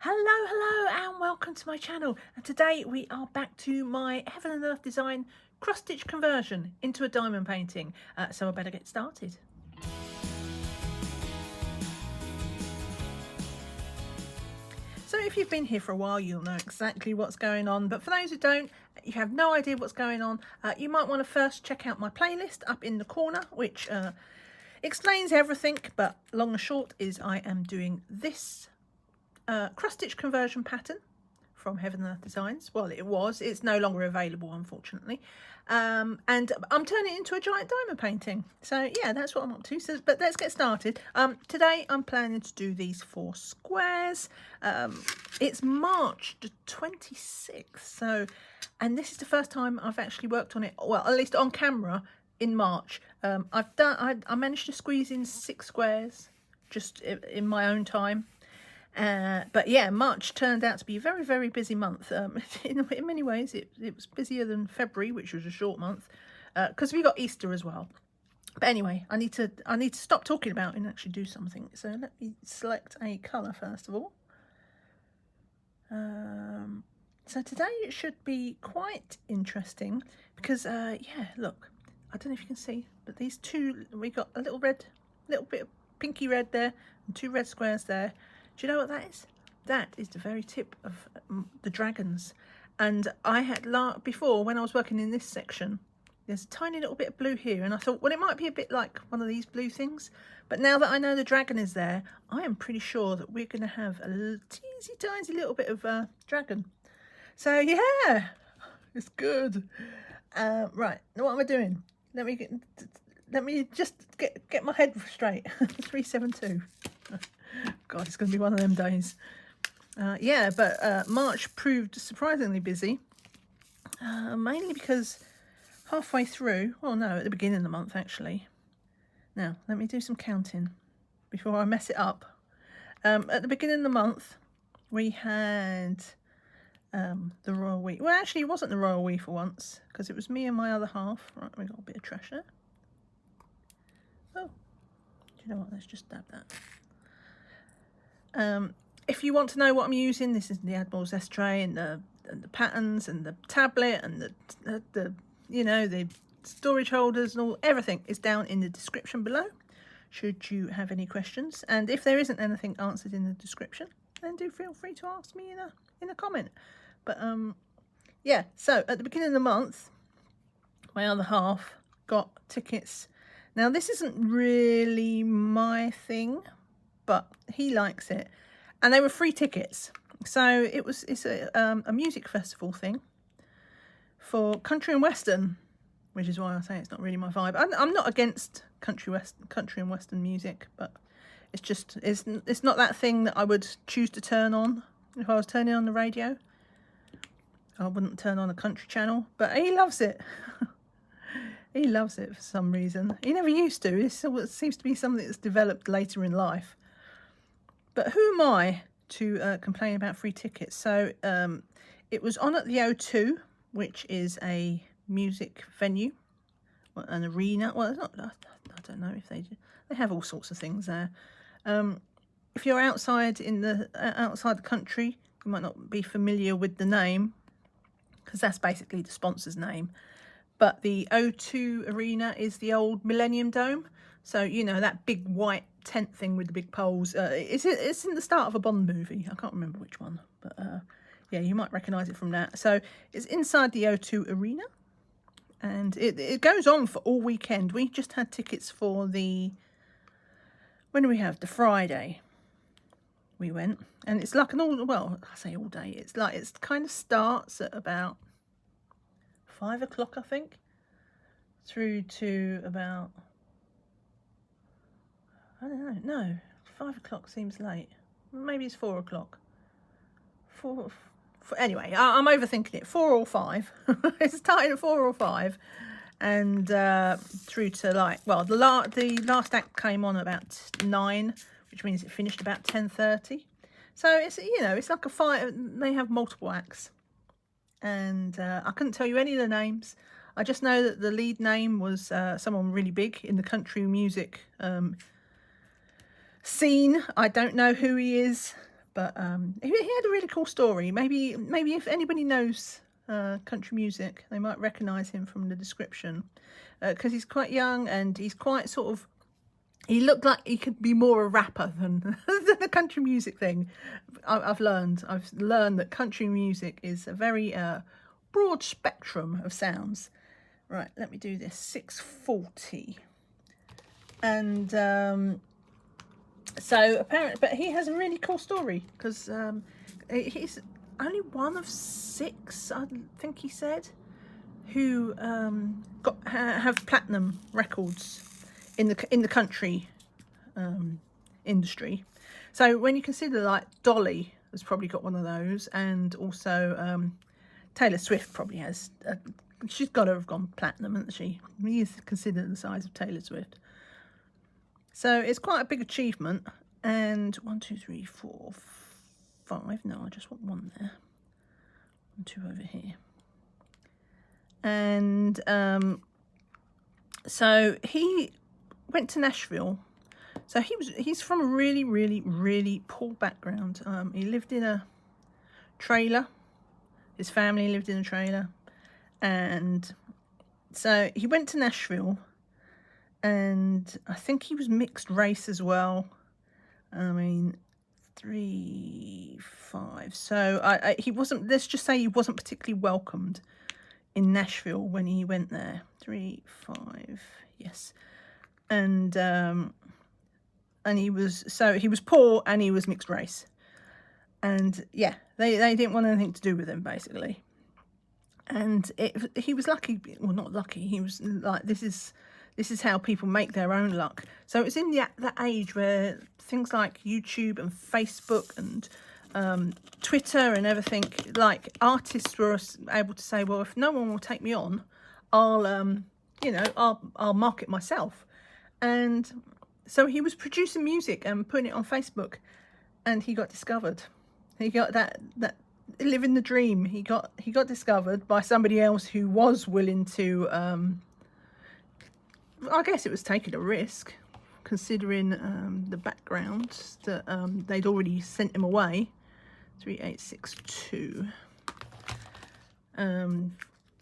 Hello and welcome to my channel, and today we are back to my Heaven and Earth design cross-stitch conversion into a diamond painting, so I better get started. So if you've been here for a while, you'll know exactly what's going on, but for those who don't, you have no idea what's going on, you might want to first check out my playlist up in the corner, which explains everything, but long and short is I am doing this cross-stitch conversion pattern from Heaven and Earth Designs. Well, it's no longer available, unfortunately, and I'm turning it into a giant diamond painting. So yeah, that's what I'm up to. So, but let's get started. Today I'm planning to do these 4 squares. It's March the 26th, so, and this is the first time I've actually worked on it, well, at least on camera, in March. I managed to squeeze in 6 squares just in my own time. But yeah, March turned out to be a very, very busy month. In many ways, it was busier than February, which was a short month, because we got Easter as well. But anyway, I need to stop talking about it and actually do something. So let me select a colour first of all. So today it should be quite interesting because yeah, look, I don't know if you can see, but these two, we got a little bit of pinky red there and 2 red squares there. Do you know what that is? That is the very tip of the dragons. And I had before, when I was working in this section, there's a tiny little bit of blue here, and I thought, well, it might be a bit like one of these blue things. But now that I know the dragon is there, I am pretty sure that we're going to have a teensy tiny little bit of dragon. So yeah, it's good. Right, what am I doing? Let me just get my head straight. 372. God, it's going to be one of them days. Yeah, but March proved surprisingly busy, mainly because halfway through, well, no, at the beginning of the month, actually. Now, let me do some counting before I mess it up. At the beginning of the month, we had the royal we. Well, actually, it wasn't the royal we for once, because it was me and my other half. Right, we got a bit of trash there. Oh, do you know what? Let's just dab that. If you want to know what I'm using, this is the Admiral's S tray and the patterns and the tablet and the you know, the storage holders and all, everything is down in the description below, should you have any questions. And if there isn't anything answered in the description, then do feel free to ask me in a comment. But yeah, so at the beginning of the month, my other half got tickets. Now this isn't really my thing, but he likes it, and they were free tickets. So it's a music festival thing for country and western, which is why I say it's not really my vibe. I'm not against country and western music, but it's just it's not that thing that I would choose to turn on if I was turning on the radio. I wouldn't turn on a country channel, but he loves it. He loves it for some reason. He never used to. It seems to be something that's developed later in life. But who am I to complain about free tickets? So it was on at the O2, which is a music venue, an arena. Well, it's not, I don't know if they have all sorts of things there. If you're outside the country, you might not be familiar with the name, because that's basically the sponsor's name. But the O2 Arena is the old Millennium Dome. So, you know, that big white tent thing with the big poles. It's in the start of a Bond movie. I can't remember which one. But, yeah, you might recognise it from that. So, it's inside the O2 Arena. And it goes on for all weekend. We just had tickets for the... When do we have? The Friday. We went. And it's like an all... Well, I say all day. It's like... It kind of starts at about 5 o'clock, I think. Through to about... I don't know. No, 5 o'clock seems late. Maybe it's 4 o'clock. Anyway, I'm overthinking it. 4 or 5. It started at 4 or 5, and through to, like, well, the last act came on about 9, which means it finished about 10:30. So it's, you know, it's like a fight. They have multiple acts, and I couldn't tell you any of the names. I just know that the lead name was someone really big in the country music scene. I don't know who he is, But he had a really cool story. Maybe if anybody knows country music, they might recognise him from the description, because he's quite young and he's quite sort of. He looked like he could be more a rapper than, than the country music thing. I've learned that country music is a very broad spectrum of sounds. Right, let me do this. 640. And so apparently, but he has a really cool story, because he's only one of 6, I think he said, who have platinum records in the country industry. So when you consider, like, Dolly has probably got one of those, and also Taylor Swift probably has. She's got to have gone platinum, hasn't she? He is considered the size of Taylor Swift. So it's quite a big achievement. And 1, 2, 3, 4, 5. No, I just want 1 there. 1, 2 over here. And so he went to Nashville. So he's from a really, really, really poor background. He lived in a trailer. His family lived in a trailer. And so he went to Nashville, and I think he was mixed race as well. I mean, 3, 5. So he wasn't, let's just say he wasn't particularly welcomed in Nashville when he went there. 3, 5, yes. And he was poor and he was mixed race. And yeah, they didn't want anything to do with him, basically. And he was lucky, well, not lucky. He was like, this is how people make their own luck. So it's in that age where things like YouTube and Facebook and Twitter and everything, like, artists were able to say, well, if no one will take me on, I'll market myself. And so he was producing music and putting it on Facebook, and he got discovered. He got that living the dream. He got discovered by somebody else who was willing to, I guess it was taking a risk, considering the background that they'd already sent him away. 3862.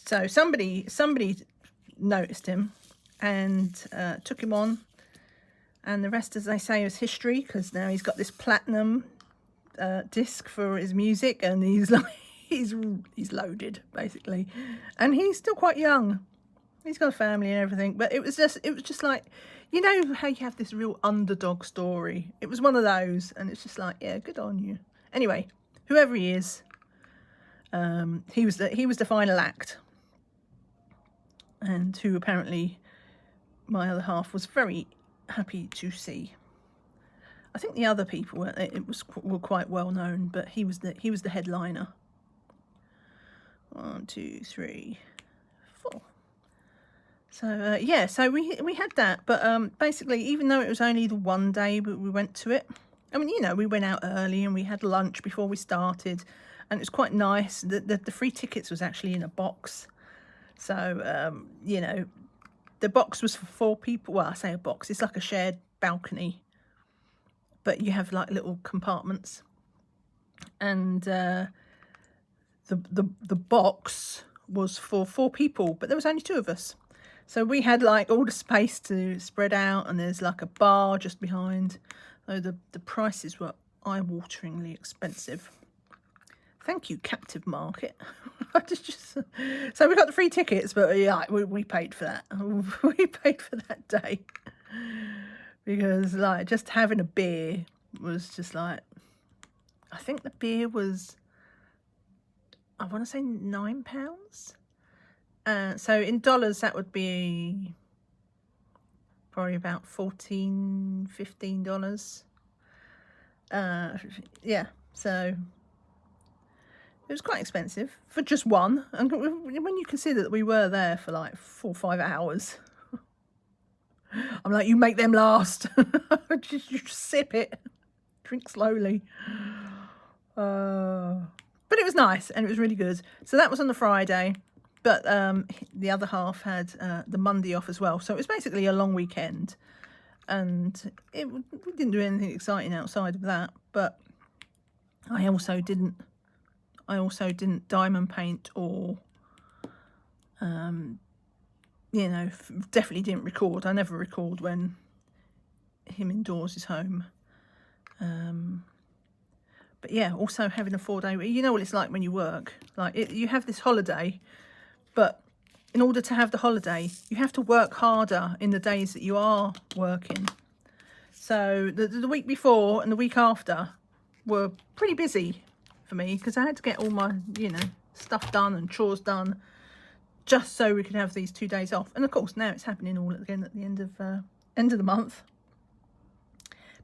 So somebody noticed him and took him on, and the rest, as they say, is history, because now he's got this platinum disc for his music, and he's like he's loaded, basically, and he's still quite young. He's got a family and everything, but it was just like, you know how you have this real underdog story. It was one of those, and it's just like, yeah, good on you. Anyway, whoever he is, he was the final act, and who apparently my other half was very happy to see. I think the other people were quite well known, but he was the headliner. 1, 2, 3, 4. So yeah, so we had that, but basically, even though it was only the one day we went to it, I mean, you know, we went out early and we had lunch before we started, and it was quite nice. The free tickets was actually in a box, so you know, the box was for 4 people. Well, I say a box; it's like a shared balcony, but you have like little compartments, and the box was for 4 people, but there was only 2 of us. So we had like all the space to spread out, and there's like a bar just behind. Though the prices were eye-wateringly expensive. Thank you, Captive Market. So we got the free tickets, but yeah, we paid for that. We paid for that day, because like just having a beer was just like, I think the beer was, I want to say £9. So in dollars, that would be probably about $14, $15. Yeah, so it was quite expensive for just one. And when you consider that we were there for like 4 or 5 hours, I'm like, you make them last. You just sip it, drink slowly. But it was nice, and it was really good. So that was on the Friday. But the other half had the Monday off as well. So it was basically a long weekend. And we didn't do anything exciting outside of that. But I also didn't diamond paint or, you know, definitely didn't record. I never record when him indoors is home. But yeah, also having a 4-day week. You know what it's like when you work. Like you have this holiday, but in order to have the holiday, you have to work harder in the days that you are working. So the week before and the week after were pretty busy for me because I had to get all my, you know, stuff done and chores done just so we could have these 2 days off. And of course now it's happening all again at the end of the month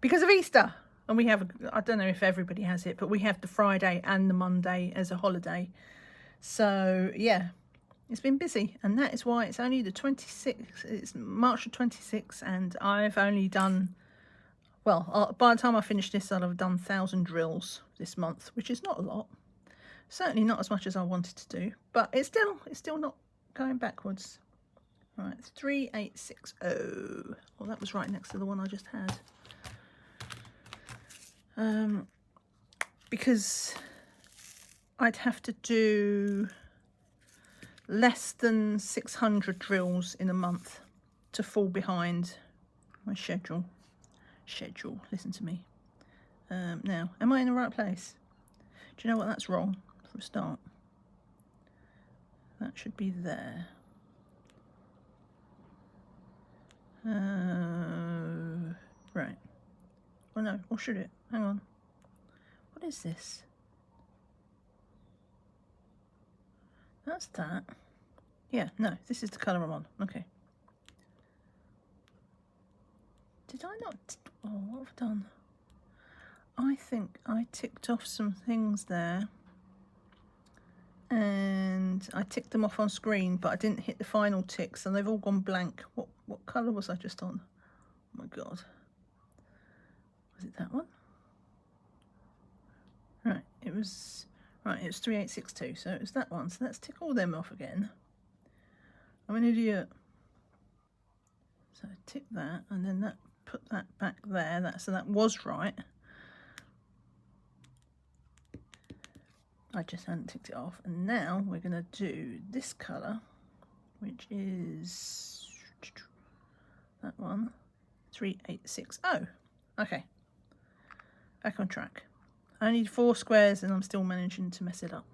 because of Easter. And we have, I don't know if everybody has it, but we have the Friday and the Monday as a holiday. So yeah, it's been busy, and that is why it's only the 26th. It's March the 26th, and I've only done, well, by the time I finish this, I'll have done 1,000 drills this month, which is not a lot. Certainly not as much as I wanted to do, but it's still not going backwards. Right, it's 3860. Well, that was right next to the one I just had. Because I'd have to do less than 600 drills in a month to fall behind my schedule. Listen to me. Now, am I in the right place? Do you know what? That's wrong for a start. That should be there. Right. Well, no, or should it? Hang on. What is this? That's that. Yeah, no, this is the colour I'm on. Okay. Did I not? Oh, what have I done? I think I ticked off some things there. And I ticked them off on screen, but I didn't hit the final tick, so they've all gone blank. What colour was I just on? Oh my god. Was it that one? Right, it was 3862, so it was that one. So let's tick all them off again. I'm an idiot. So tick that, and then that, put that back there. So that was right. I just hadn't ticked it off. And now we're going to do this colour, which is that one, 3860. Okay, back on track. I need 4 squares and I'm still managing to mess it up.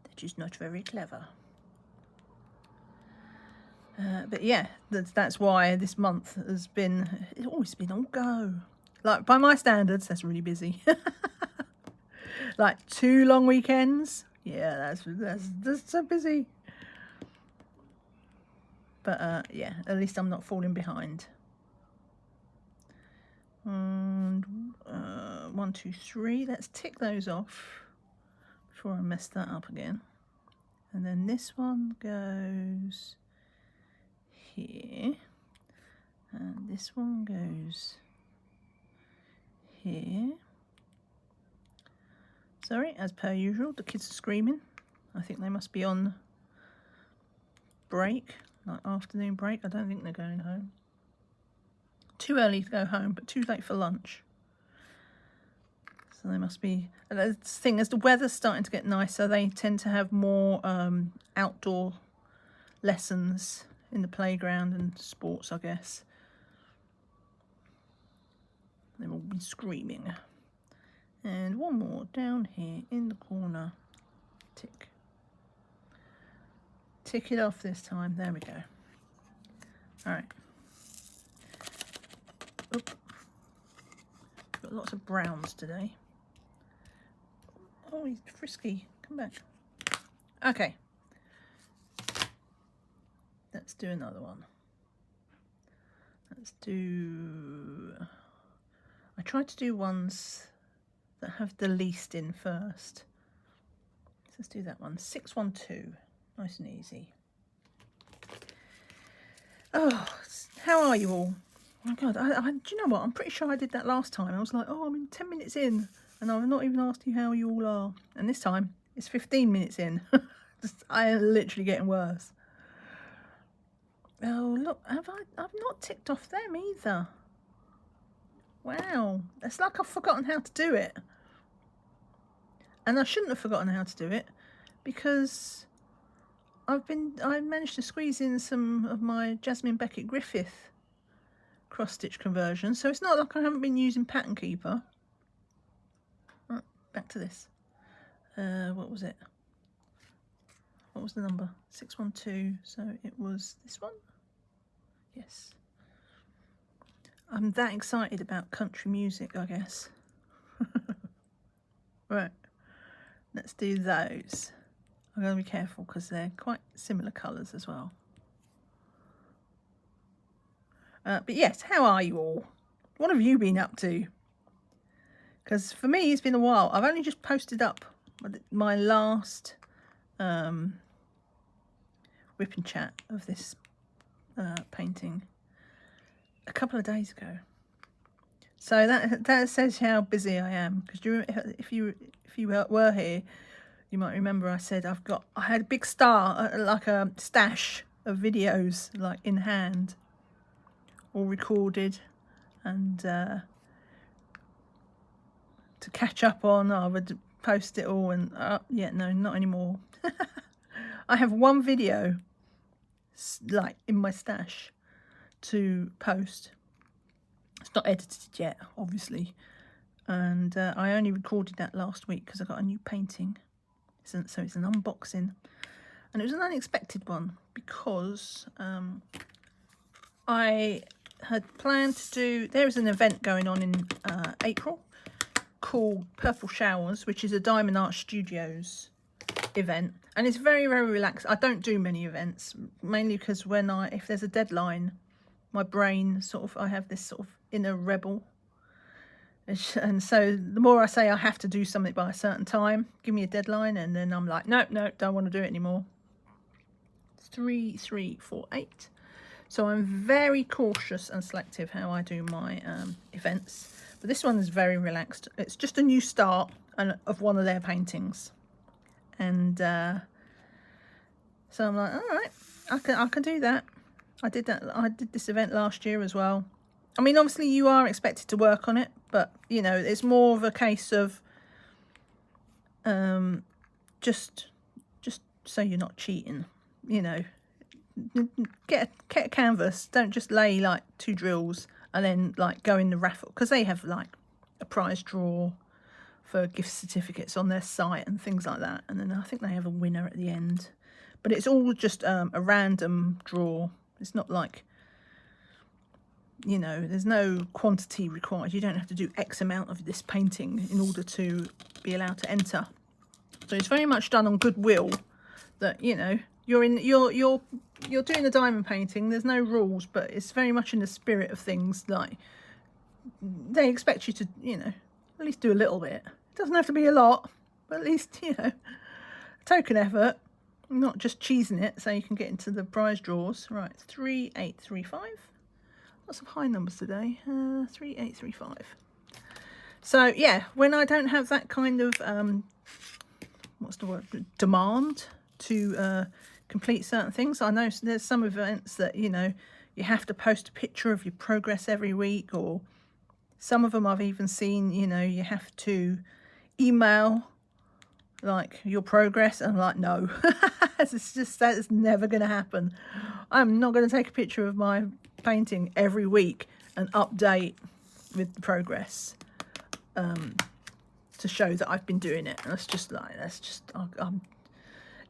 That is not very clever. But yeah, that's why this month has been, it's always been all go. Like by my standards, that's really busy. Like 2 long weekends, yeah, that's so busy. But yeah, at least I'm not falling behind. And 1, 2, 3. Let's tick those off before I mess that up again. And then this one goes here, and this one goes here. Sorry, as per usual, the kids are screaming. I think they must be on break, like afternoon break. I don't think they're going home. Too early to go home, but too late for lunch. So they must be. And the thing, as the weather's starting to get nicer, they tend to have more outdoor lessons in the playground and sports, I guess. They've all been screaming. And one more down here in the corner. Tick. Tick it off this time. There we go. All right. Oop. Got lots of browns today. Oh, he's frisky. Come back. Okay. Let's do another one. Let's do... I tried to do ones that have the least in first. So let's do that one. 612. Nice and easy. Oh, how are you all? Oh my god, do you know what? I'm pretty sure I did that last time. I was like, oh, I'm in 10 minutes in, and I've not even asked you how you all are. And this time, it's 15 minutes in. I am literally getting worse. Oh, look, I've not ticked off them either. Wow, it's like I've forgotten how to do it. And I shouldn't have forgotten how to do it, because I managed to squeeze in some of my Jasmine Beckett Griffith cross stitch conversion, so it's not like I haven't been using Pattern Keeper. Right, back to this. What was it? What was the number? 612. So it was this one. Yes. I'm that excited about country music, I guess. Right, let's do those. I'm going to be careful because they're quite similar colours as well. But yes, how are you all? What have you been up to? Because for me, it's been a while. I've only just posted up my last WIP and Chat of this painting a couple of days ago. So that says how busy I am. Because if you were here, you might remember I said I had a big like a stash of videos like in hand, all recorded, and to catch up on. I would post it all, and yeah, no, not anymore. I have one video like in my stash to post. It's not edited yet, obviously, and I only recorded that last week because I got a new painting. So it's an unboxing, and it was an unexpected one because I had planned to do, there is an event going on in April called Purple Showers, which is a Diamond Art Studios event, and it's very, very relaxed. I don't do many events, mainly because if there's a deadline, my brain I have this sort of inner rebel. And so the more I say I have to do something by a certain time, give me a deadline, and then I'm like, no, don't want to do it anymore. 3348. So I'm very cautious and selective how I do my events. But this one is very relaxed. It's just a new start of one of their paintings. And so I'm like, all right, I can do that. I did this event last year as well. I mean, obviously you are expected to work on it, but you know, it's more of a case of just so you're not cheating, you know. Get a canvas, don't just lay like 2 drills and then like go in the raffle, because they have like a prize draw for gift certificates on their site and things like that, and then I think they have a winner at the end, but it's all just a random draw. It's not like, you know, there's no quantity required. You don't have to do X amount of this painting in order to be allowed to enter. So it's very much done on goodwill, that, you know, you're doing a diamond painting. There's no rules, but it's very much in the spirit of things. Like, they expect you to, you know, at least do a little bit. It doesn't have to be a lot, but at least, you know, token effort, not just cheesing it so you can get into the prize draws. Right, 3835. Lots of high numbers today. 3835. So yeah, when I don't have that kind of what's the word, demand to complete certain things, I know there's some events that, you know, you have to post a picture of your progress every week, or some of them I've even seen, you know, you have to email like your progress. I'm like, no. It's just, that is never going to happen. I'm not going to take a picture of my painting every week and update with the progress to show that I've been doing it. And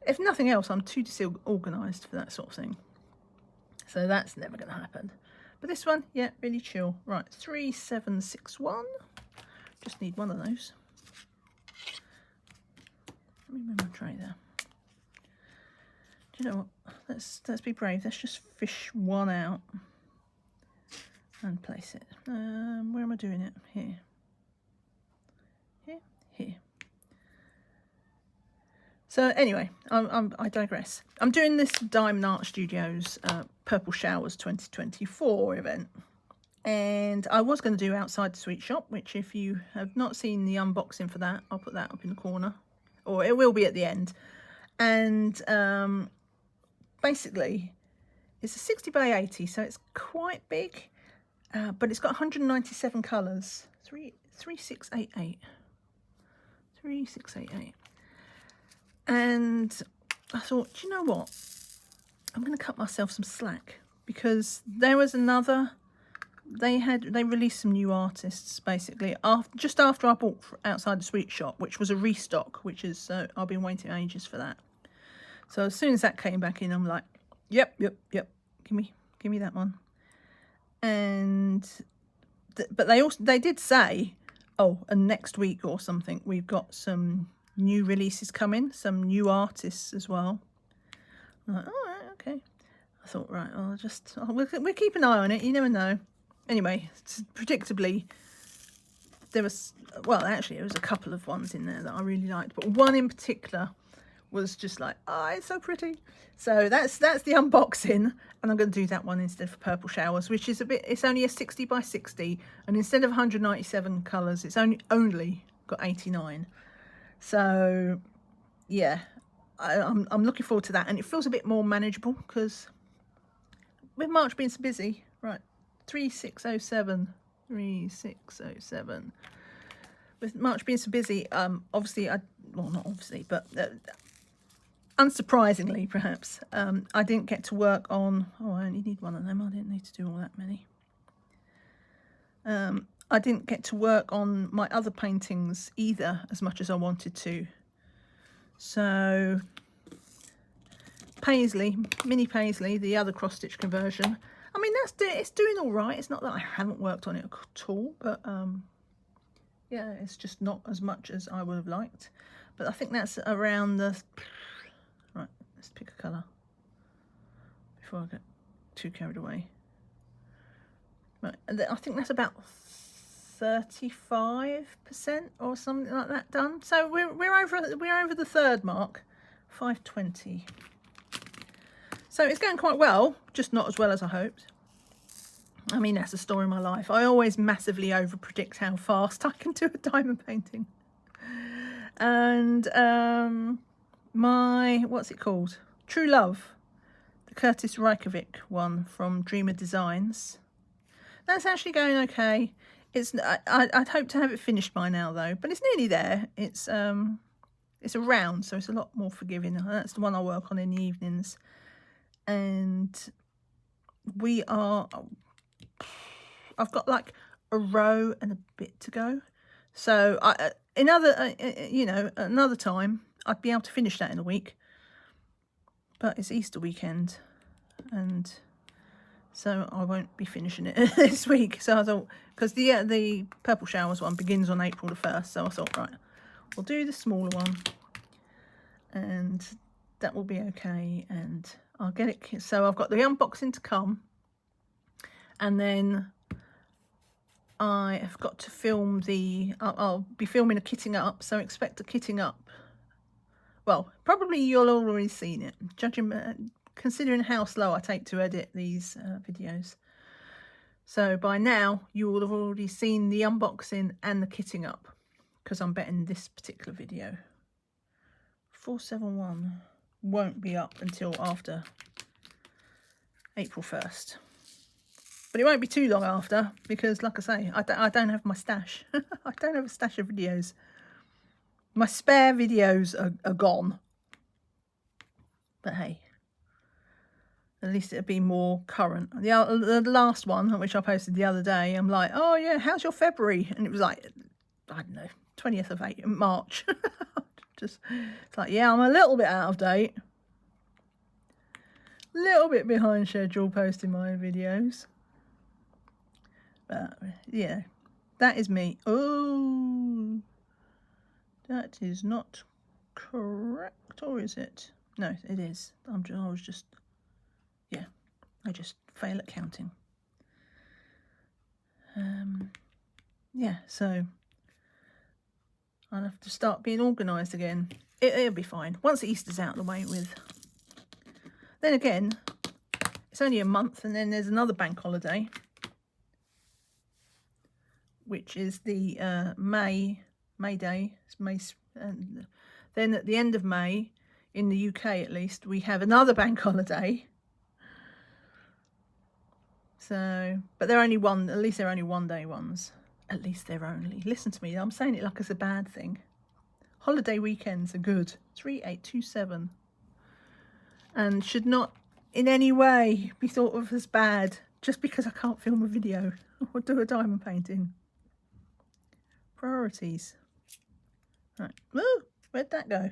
if nothing else, I'm too disorganized for that sort of thing. So that's never going to happen. But this one, yeah, really chill. Right, 3761. Just need one of those. Let me move my tray there. Do you know what? Let's be brave. Let's just fish one out and place it. Where am I doing it? Here. Here. Here. So anyway, I digress. I'm doing this Diamond Art Studios Purple Showers 2024 event, and I was going to do Outside the Sweet Shop, which if you have not seen the unboxing for that, I'll put that up in the corner, or it will be at the end. And basically it's a 60 by 80, so it's quite big, but it's got 197 colours. 3688. 3688. And I thought, do you know what? I'm going to cut myself some slack, because there was another, they released some new artists basically just after I bought Outside the Sweet Shop, which was a restock, which is I've been waiting ages for that. So as soon as that came back in, I'm like, yep, give me that one. And but they did say, oh, and next week or something we've got some new releases coming, some new artists as well. I'm like, all right, okay. I thought, right, we'll keep an eye on it. You never know. Anyway, predictably, there was, well, actually, there was a couple of ones in there that I really liked, but one in particular was just like, oh, it's so pretty. So that's the unboxing, and I'm going to do that one instead for Purple Showers, which is it's only a 60 by 60, and instead of 197 colours, it's only got 89. So yeah, I'm looking forward to that, and it feels a bit more manageable because with March being so busy. Right, 3607. With March being so busy, obviously not obviously, but unsurprisingly perhaps, I didn't get to work on, I only need one of them, I didn't need to do all that many. I didn't get to work on my other paintings either as much as I wanted to. So Mini Paisley, the other cross-stitch conversion, I mean, it's doing all right. It's not that I haven't worked on it at all, but yeah, it's just not as much as I would have liked. But I think that's around the, right, let's pick a colour before I get too carried away. Right, I think that's about 35% or something like that done. So we're over the third mark, 520. So it's going quite well, just not as well as I hoped. I mean, that's the story of my life. I always massively over-predict how fast I can do a diamond painting. And my, what's it called? True Love, the Curtis Reykjavik one from Dreamer Designs. That's actually going okay. I'd hope to have it finished by now though, but it's nearly there. It's a round, so it's a lot more forgiving. That's the one I work on in the evenings. And I've got like a row and a bit to go. So another time I'd be able to finish that in a week. But it's Easter weekend, and so I won't be finishing it this week. So I thought, because the Purple Showers one begins on April the 1st, so I thought, right, we'll do the smaller one, and that will be okay, and I'll get it. So I've got the unboxing to come, and then I have got to film I'll be filming a kitting up, so expect a kitting up. Well, probably you'll already seen it, considering how slow I take to edit these videos. So by now you will have already seen the unboxing and the kitting up, because I'm betting this particular video, 471, won't be up until after April 1st. But it won't be too long after, because like I say, I don't have my stash. I don't have a stash of videos. My spare videos are gone. But hey, at least it'll be more current. The last one, which I posted the other day, I'm like, oh yeah, how's your February? And it was like, I don't know, 20th of March. It's like, yeah, I'm a little bit out of date. Little bit behind schedule posting my videos. But yeah, that is me. Oh, that is not correct, or is it? No, it is. I just fail at counting. Yeah, so I'll have to start being organised again. It'll be fine once Easter's out of the way with. Then again, it's only a month, and then there's another bank holiday, which is the May Day. It's May, and then at the end of May, in the UK at least, we have another bank holiday. So, but they're only at least they're only 1 day ones. At least they're only. Listen to me, I'm saying it like it's a bad thing. Holiday weekends are good. 3827. And should not in any way be thought of as bad just because I can't film a video or do a diamond painting. Priorities. Right. Ooh, where'd that go?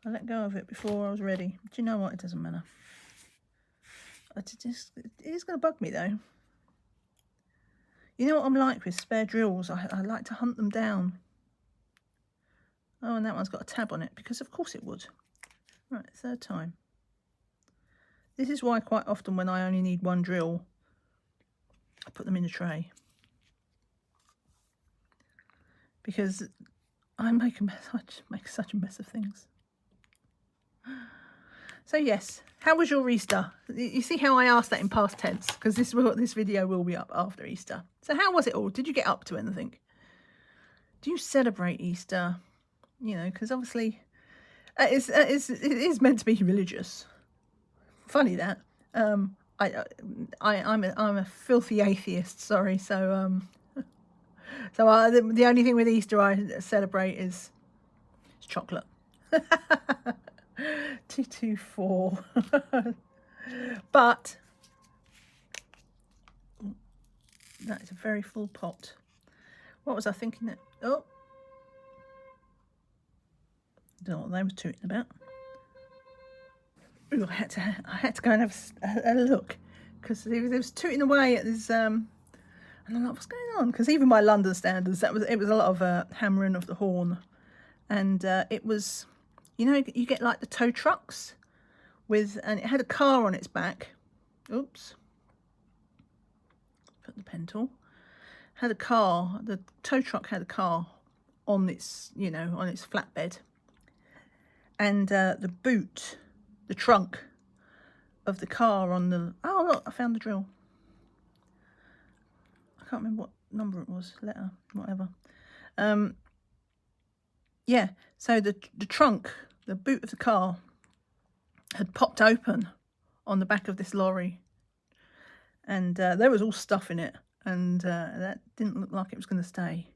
I let go of it before I was ready. Do you know what? It doesn't matter. It is going to bug me though. You know what I'm like with spare drills? I like to hunt them down. Oh, and that one's got a tab on it because of course it would. Right, third time. This is why quite often when I only need one drill, I put them in a tray. Because I make a mess, I just make such a mess of things. So yes, how was your Easter? You see how I asked that in past tense, because this video will be up after Easter. So how was it all? Did you get up to anything? Do you celebrate Easter? You know, because obviously it is meant to be religious. Funny that. I'm a filthy atheist. Sorry. So the only thing with Easter I celebrate is chocolate. 224. But that is a very full pot. What was I thinking? That oh, don't know what they were tooting about. Ooh, I had to go and have a look because they was tooting away at this. And I'm like, what's going on? Because even by London standards, it was a lot of hammering of the horn, and it was, you know, you get like the tow trucks and it had a car on its back. Oops. Put the pen tool. Had a car. The tow truck had a car on its, you know, on its flatbed, and the boot, the trunk of the car on the. Oh look, I found the drill. I can't remember what number it was, letter, whatever. Yeah, so the trunk, the boot of the car had popped open on the back of this lorry, and there was all stuff in it, and that didn't look like it was going to stay.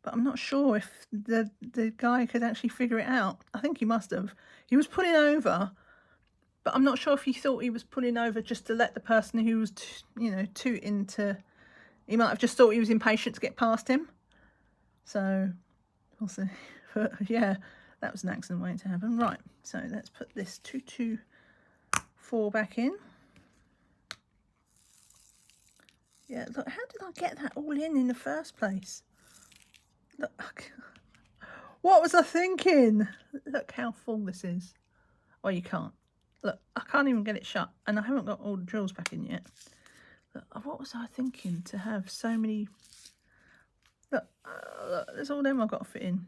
But I'm not sure if the guy could actually figure it out. I think he must have. He was pulling over, but I'm not sure if he thought he was pulling over just to let the person who was, tooting to. He might have just thought he was impatient to get past him. So, we'll see. But yeah, that was an accident waiting to happen. Right, so let's put this 224 back in. Yeah, look, how did I get that all in the first place? Look, what was I thinking? Look how full this is. Oh, you can't. Look, I can't even get it shut, and I haven't got all the drills back in yet. Look, what was I thinking to have so many? Look, there's all them I've got to fit in.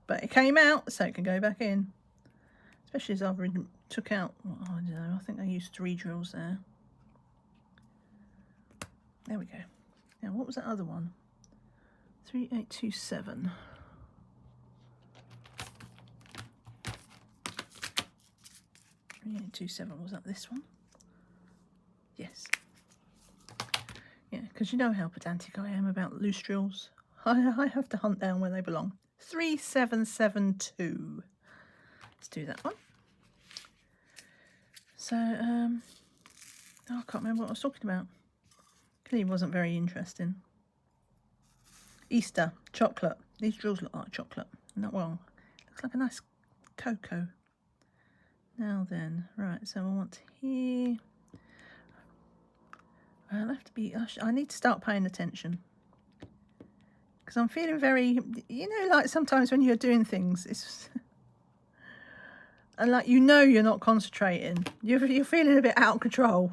But it came out, so it can go back in. Especially as I've took out, I don't know, I think I used 3 drills there. There we go. Now, what was that other one? 3827. Was that this one? Yes. Yeah, because you know how pedantic I am about loose drills. I have to hunt down where they belong. 3772. Let's do that one. So, I can't remember what I was talking about. Clearly wasn't very interesting. Easter, chocolate. These drills look like chocolate. Not well. Looks like a nice cocoa. Now then, right, so I want here. I'll have to be, I need to start paying attention. Because I'm feeling very, like sometimes when you're doing things, it's, and like, you're not concentrating. You're feeling a bit out of control.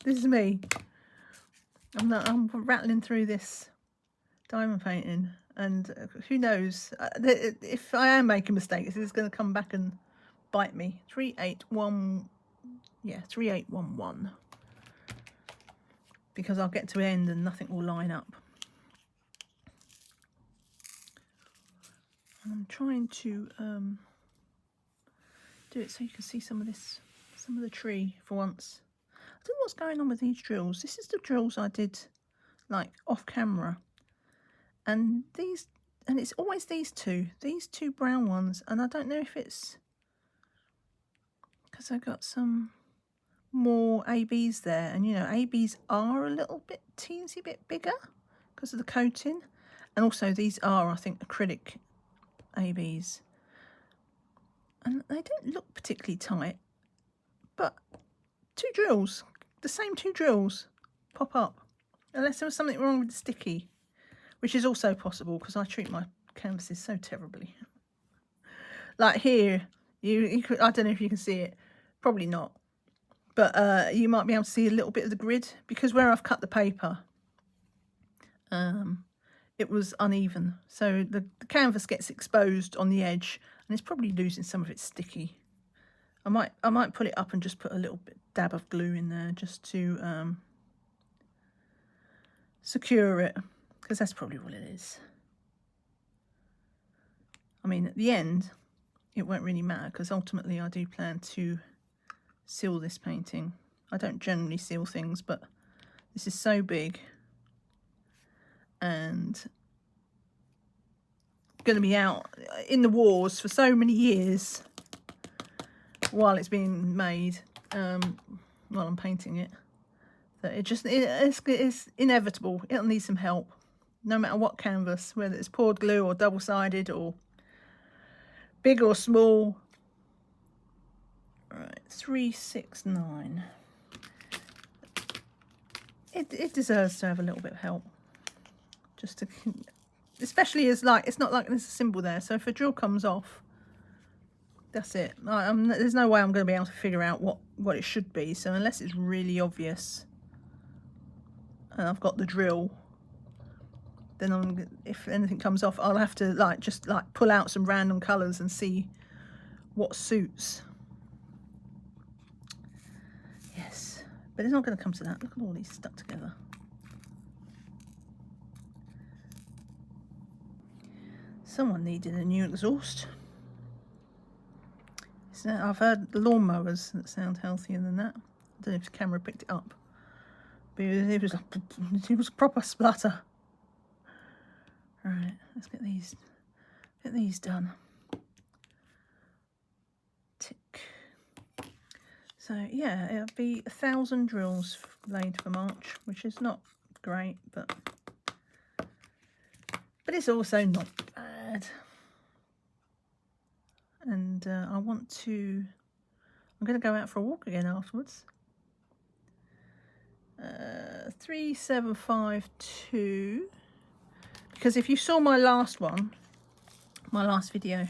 This is me. I'm rattling through this diamond painting, and who knows, if I am making mistakes, it's going to come back and bite me. 381, yeah, 3811. Because I'll get to the end and nothing will line up. And I'm trying to do it so you can see some of the tree for once. I don't know what's going on with these drills. This is the drills I did like off camera. And it's always these two brown ones. And I don't know if it's because I got some more ABs there. And, you know, ABs are a little bit teensy bit bigger because of the coating. And also these are, I think, acrylic ABs. And they don't look particularly tight. But two drills, the same two drills, pop up. Unless there was something wrong with the sticky, which is also possible because I treat my canvases so terribly. Like here, you could, I don't know if you can see it, probably not. But you might be able to see a little bit of the grid because where I've cut the paper, it was uneven. So the canvas gets exposed on the edge and it's probably losing some of its sticky. I might pull it up and just put a little bit dab of glue in there just to secure it, because that's probably what it is. I mean, at the end, it won't really matter because ultimately I do plan to seal this painting. I don't generally seal things, but this is so big and going to be out in the wars for so many years while it's being made, while I'm painting it, that it's inevitable. It'll need some help, no matter what canvas, whether it's poured glue or double-sided or big or small. Right, 369. It deserves to have a little bit of help, just to, especially as like it's not like there's a symbol there. So if a drill comes off, that's it. There's no way I'm going to be able to figure out what it should be. So unless it's really obvious, and I've got the drill, then if anything comes off, I'll have to just pull out some random colours and see what suits. Yes, but it's not going to come to that. Look at all these stuck together. Someone needed a new exhaust. I've heard the lawnmowers that sound healthier than that. I don't know if the camera picked it up, but it was a proper splutter. Right, let's get these done. Tick. So yeah, it'll be 1,000 drills laid for March, which is not great, but it's also not bad. And I'm going to go out for a walk again afterwards. 3752, because if you saw my last video,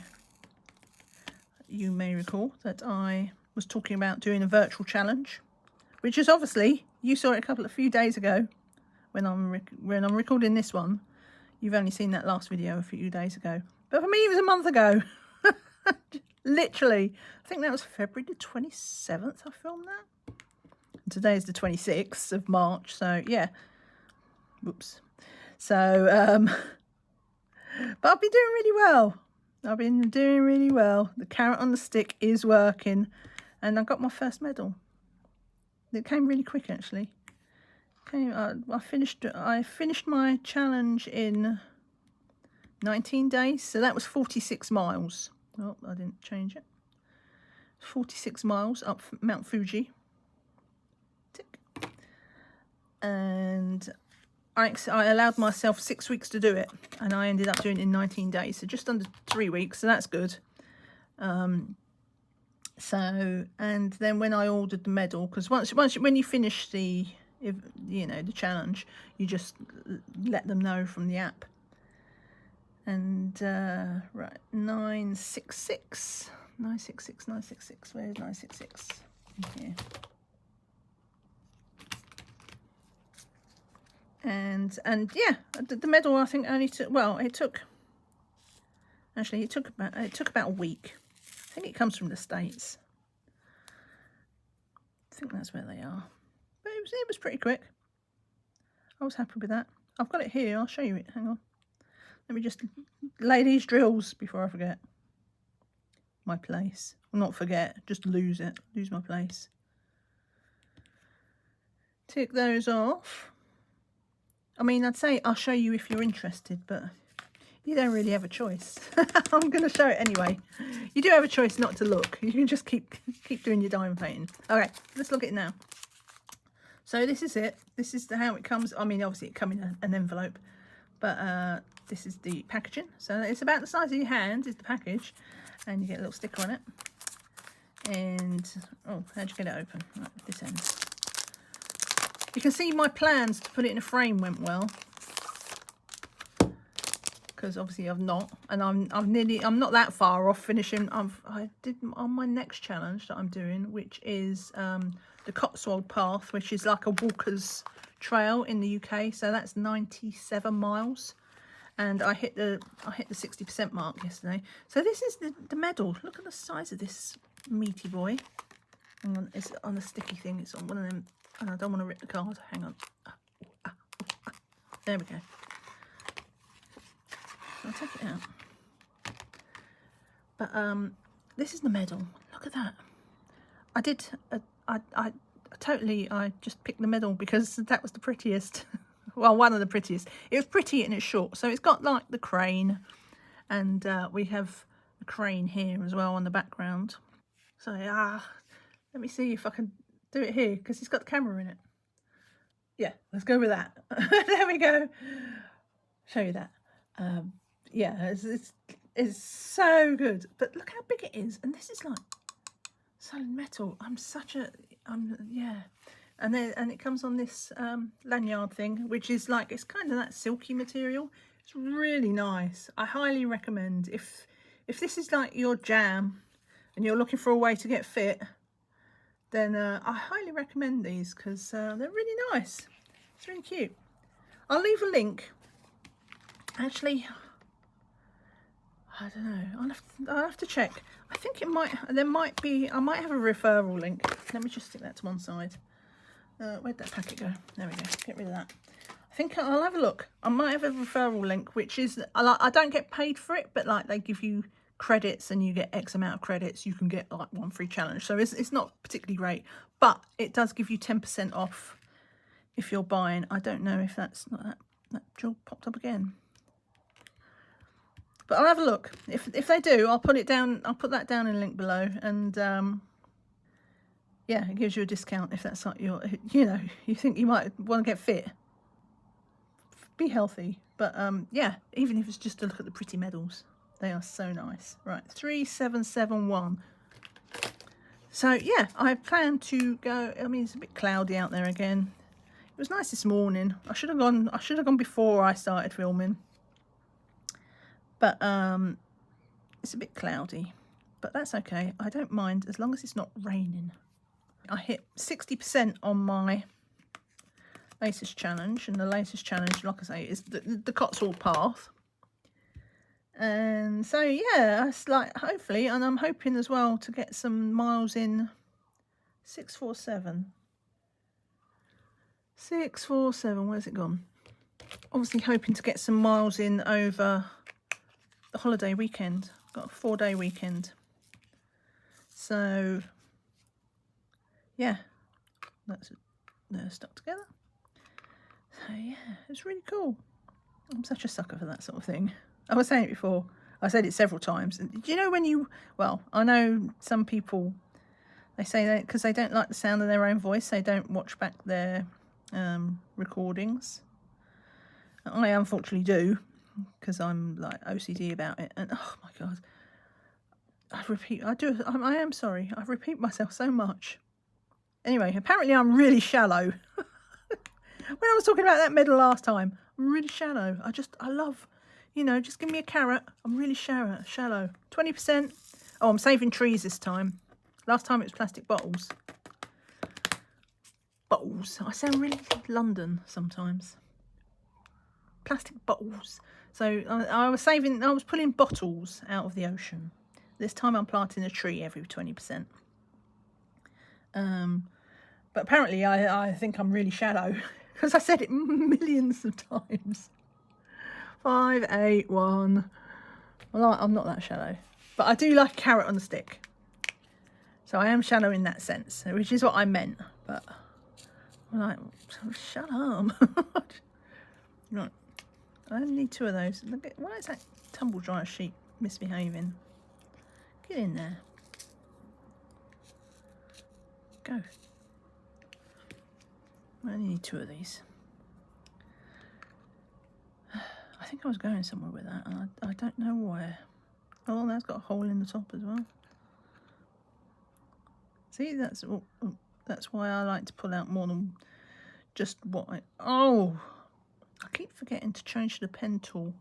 you may recall that I was talking about doing a virtual challenge, which is obviously, you saw it a few days ago when I'm recording this one. You've only seen that last video a few days ago, but for me it was a month ago. Literally, I think that was February the 27th I filmed that. And today is the 26th of March, so yeah. Whoops. So, but I've been doing really well. The carrot on the stick is working, and I got my first medal. It came really quick, actually. I finished my challenge in 19 days, so that was 46 miles. Oh, I didn't change it. 46 miles up Mount Fuji. Tick. And I allowed myself 6 weeks to do it, and I ended up doing it in 19 days, so just under 3 weeks, so that's good. And then when I ordered the medal, because when you finish the challenge, you just let them know from the app. And right, 966, where's 966? Here. And yeah, the medal I think only took, well, it took about a week. I think it comes from the States. I think that's where they are. But it was pretty quick. I was happy with that. I've got it here. I'll show you it. Hang on. Let me just lay these drills before I forget my place. Well, not forget, just lose my place. Tick those off. I mean, I'd say I'll show you if you're interested, but you don't really have a choice. I'm going to show it anyway. You do have a choice not to look. You can just keep doing your diamond painting. Okay, let's look at it now. So this is it. This is how it comes. I mean, obviously it comes in an envelope, but this is the packaging. So it's about the size of your hand is the package, and you get a little sticker on it. And oh, how'd you get it open? Right, this end. You can see my plans to put it in a frame went well, because obviously I've not, and I'm not that far off finishing. I did on my next challenge that I'm doing, which is the Cotswold Path, which is like a walker's trail in the UK. So that's 97 miles, and I hit the 60% mark yesterday. So this is the medal. Look at the size of this meaty boy. Hang on, it's on a sticky thing. It's on one of them, and I don't want to rip the card. Hang on. There we go. I'll take it out. But this is the medal. Look at that. I did. I just picked the medal because that was the prettiest. Well, one of the prettiest. It was pretty and it's short, so it's got like the crane, and we have a crane here as well on the background. So let me see if I can do it here because it's got the camera in it. Yeah, let's go with that. There we go. Show you that. Yeah, it's so good. But look how big it is, and this is like solid metal. Yeah. And it comes on this lanyard thing, which is like, it's kind of that silky material. It's really nice. I highly recommend if this is like your jam and you're looking for a way to get fit, then I highly recommend these because they're really nice. It's really cute. I'll leave a link. Actually, I don't know. I'll have to check. I think I might have a referral link. Let me just stick that to one side. Where'd that packet go? There we go. Get rid of that. I think I'll have a look. I might have a referral link, which is I don't get paid for it, but like they give you credits and you get X amount of credits. You can get like one free challenge. So it's not particularly great, but it does give you 10% off if you're buying. I don't know if that's not that jewel popped up again. But I'll have a look. If they do, I'll put it down. I'll put that down in the link below, and yeah, it gives you a discount if that's like your, you think you might want to get fit, be healthy. But yeah, even if it's just to look at the pretty medals, they are so nice. Right, 3771. So yeah, I plan to go. I mean, it's a bit cloudy out there again. It was nice this morning. I should have gone before I started filming. But it's a bit cloudy, but that's okay. I don't mind as long as it's not raining. I hit 60% on my latest challenge, and the latest challenge, like I say, is the Cotswold Path. And so yeah, it's like, hopefully, and I'm hoping as well to get some miles in. 647. 647. Where's it gone? Obviously hoping to get some miles in over the holiday weekend. Got a 4-day weekend, so yeah, they're stuck together. So yeah, it's really cool. I'm such a sucker for that sort of thing. I was saying it before. I said it several times. And do you know when you, well, I know some people, they say that because they don't like the sound of their own voice, they don't watch back their recordings. I unfortunately do, because I'm like OCD about it, and oh my god, I am sorry, I repeat myself so much. Anyway, apparently I'm really shallow. When I was talking about that medal last time, I'm really shallow. I love, just give me a carrot. I'm really shallow. 20%. Oh, I'm saving trees this time. Last time it was plastic bottles. I sound really London sometimes. Plastic bottles. So I was pulling bottles out of the ocean. This time I'm planting a tree every 20%. But apparently I think I'm really shallow because I said it millions of times. 581. Well, I'm not that shallow, but I do like a carrot on a stick. So I am shallow in that sense, which is what I meant. But I'm like, shut up. Right. I only need 2 of those. Look at, why is that tumble dryer sheet misbehaving? Get in there. Go. I only need 2 of these. I think I was going somewhere with that, and I don't know where. Oh, that's got a hole in the top as well. See, that's why I like to pull out more than just what I... Oh! I keep forgetting to change the pen tool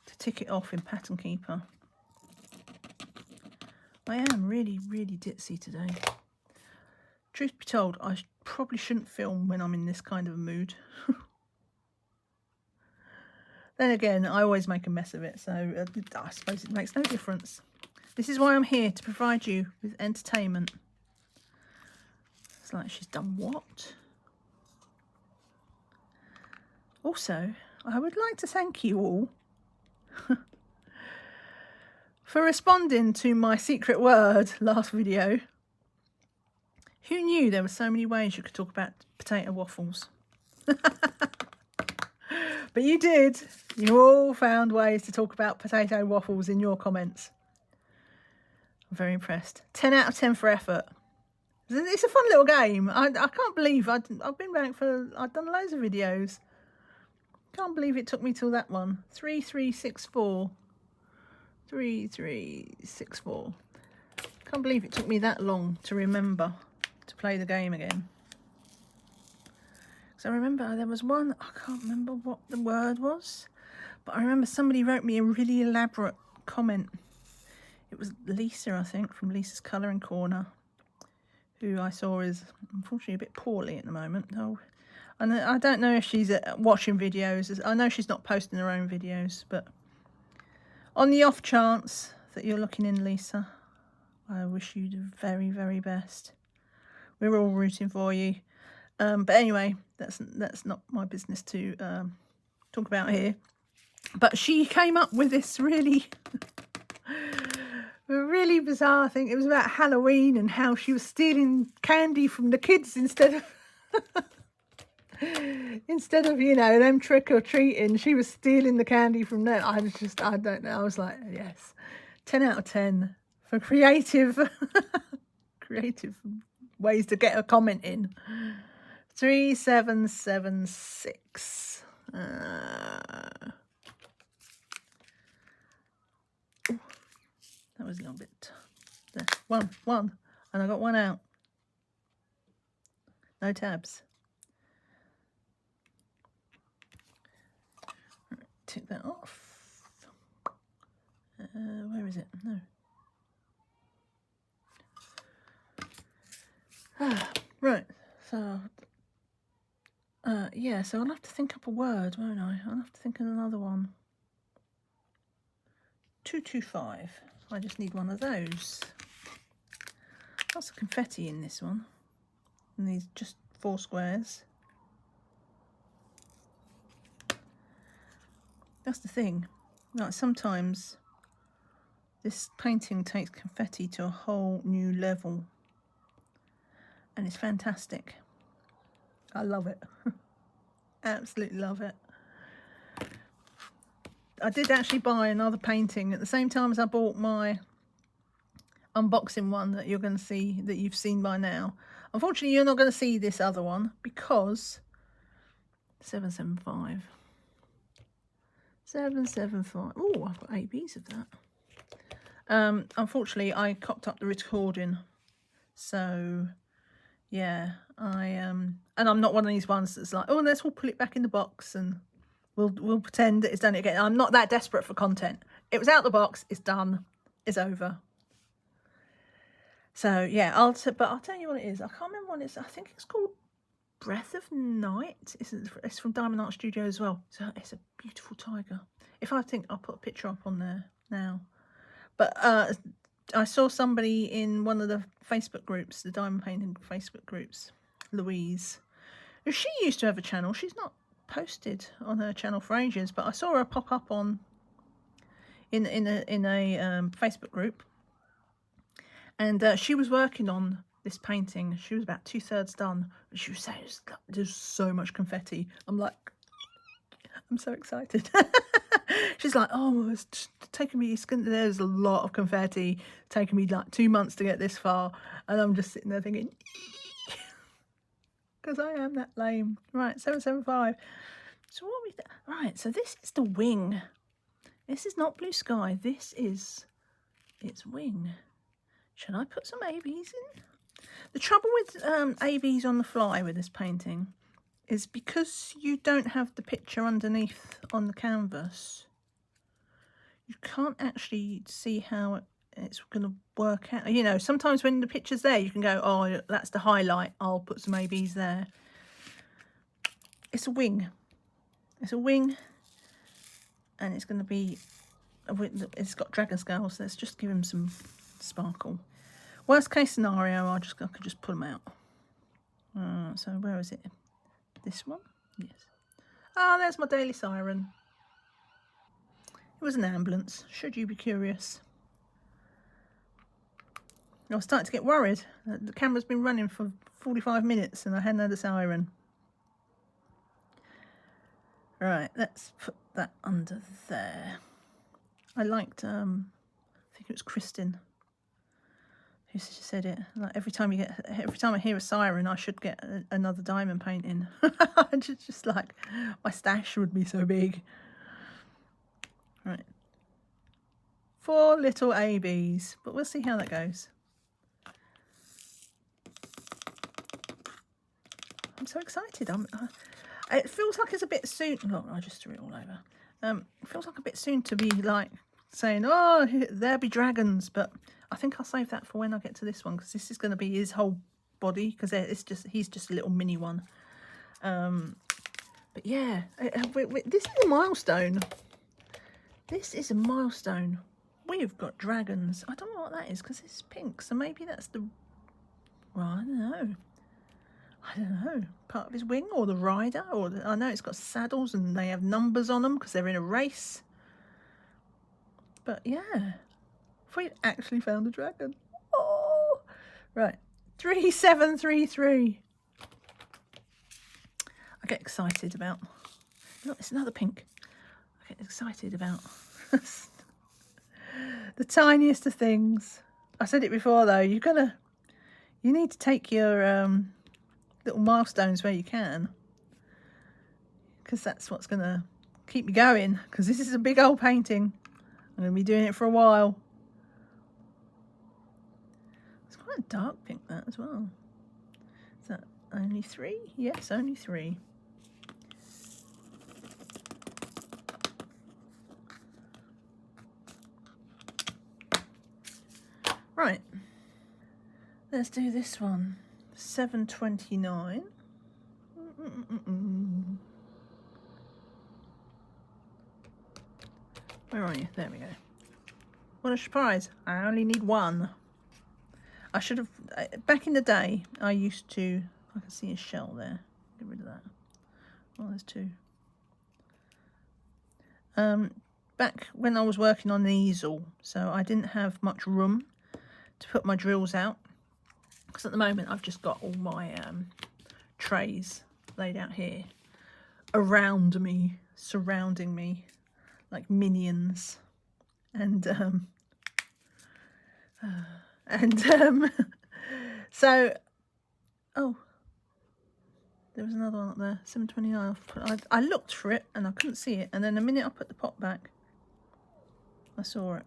to tick it off in Pattern Keeper. I am really, really ditzy today. Truth be told, I probably shouldn't film when I'm in this kind of a mood. Then again, I always make a mess of it, so I suppose it makes no difference. This is why I'm here, to provide you with entertainment. It's like, she's done what? Also, I would like to thank you all for responding to my secret word last video. Who knew there were so many ways you could talk about potato waffles? But you did. You all found ways to talk about potato waffles in your comments. I'm very impressed. 10 out of 10 for effort. It's a fun little game. I can't believe I've been back I've done loads of videos. Can't believe it took me till that one. 3364. 3364. Can't believe it took me that long to remember to play the game again. So I remember there was one, I can't remember what the word was, but I remember somebody wrote me a really elaborate comment. It was Lisa, I think, from Lisa's Colouring Corner, who I saw is unfortunately a bit poorly at the moment. Oh, and I don't know if she's watching videos. I know she's not posting her own videos, but on the off chance that you're looking in, Lisa, I wish you the very, very best. We're all rooting for you. But anyway, that's not my business to talk about here. But she came up with this really, really bizarre thing. It was about Halloween and how she was stealing candy from the kids instead of, you know, them trick or treating. She was stealing the candy from them. I don't know. I was like, yes, 10 out of 10 for creative ways to get a comment in. 3776. That was a little bit. There. One, and I got one out. No tabs. Right, tick that off. Where is it? No. Right. So. Yeah, so I'll have to think up a word, won't I? I'll have to think of another one. 225. I just need one of those. Lots of confetti in this one. And these just 4 squares. That's the thing. Like, sometimes this painting takes confetti to a whole new level. And it's fantastic. I love it. Absolutely love it. I did actually buy another painting at the same time as I bought my unboxing one that you're going to see, that you've seen by now. Unfortunately, you're not going to see this other one because 775. 775. Oh, I've got 8 Bs of that. Unfortunately, I cocked up the recording. So, yeah, and I'm not one of these ones that's like, oh, let's all put it back in the box and we'll pretend that it's done it again. I'm not that desperate for content. It was out the box. It's done. It's over. So yeah, I'll tell you what it is. I can't remember what it is. I think it's called Breath of Night. It's from Diamond Art Studio as well. So it's a beautiful tiger. If I think, I'll put a picture up on there now. But I saw somebody in one of the Facebook groups, the diamond painting Facebook groups, Louise. She used to have a channel. She's not posted on her channel for ages, but I saw her pop up in a Facebook group, and she was working on this painting. She was about 2/3 done. She was saying there's so much confetti. I'm like, I'm so excited. She's like, oh, it's taking me, there's a lot of confetti, taking me like 2 months to get this far. And I'm just sitting there thinking, because I am that lame. Right, 775. So what we right, so this is the wing. This is not blue sky. This is its wing. Should I put some AVs in? The trouble with AVs on the fly with this painting is because you don't have the picture underneath on the canvas, you can't actually see how it's going to work out. You know, sometimes when the picture's there, you can go, oh, that's the highlight. I'll put some AVs there. It's a wing. It's a wing, and it's going to be, it's got dragon scales. Let's just give him some sparkle. Worst case scenario, I could just pull them out. So where is it? This one? Yes. Oh, there's my daily siren. It was an ambulance, should you be curious. I was starting to get worried. The camera's been running for 45 minutes and I hadn't had a siren. Right, let's put that under there. I liked, I think it was Kristen who said it. Like every time I hear a siren, I should get another diamond painting. just like my stash would be so big. Right, 4 little ABs, but we'll see how that goes. I'm so excited. It feels like it's a bit soon. Oh, I just threw it all over. It feels like a bit soon to be like saying, oh, there be dragons, but I think I'll save that for when I get to this one, because this is going to be his whole body, because he's just a little mini one. But yeah, this is a milestone. This is a milestone. We've got dragons. I don't know what that is, because it's pink, so maybe that's the, well, I don't know, part of his wing, or the rider, or I know it's got saddles and they have numbers on them because they're in a race. But yeah, if we actually found a dragon. Oh, right, 3733. I get excited about, look, it's another pink. I get excited about the tiniest of things. I said it before though, you need to take your little milestones where you can, because that's what's going to keep me going, because this is a big old painting. I'm going to be doing it for a while. It's quite a dark pink, that as well. Is that only 3? Yes, only 3. Right, let's do this one. 729. Where are you? There we go. What a surprise. I only need 1. I should have, back in the day, I used to, I can see a shell there. Get rid of that. Oh, there's 2. Back when I was working on the easel, so I didn't have much room to put my drills out, because at the moment I've just got all my trays laid out here around me, surrounding me like minions, and so, oh, there was another one up there, 729. I looked for it and I couldn't see it, and then the minute I put the pot back, I saw it.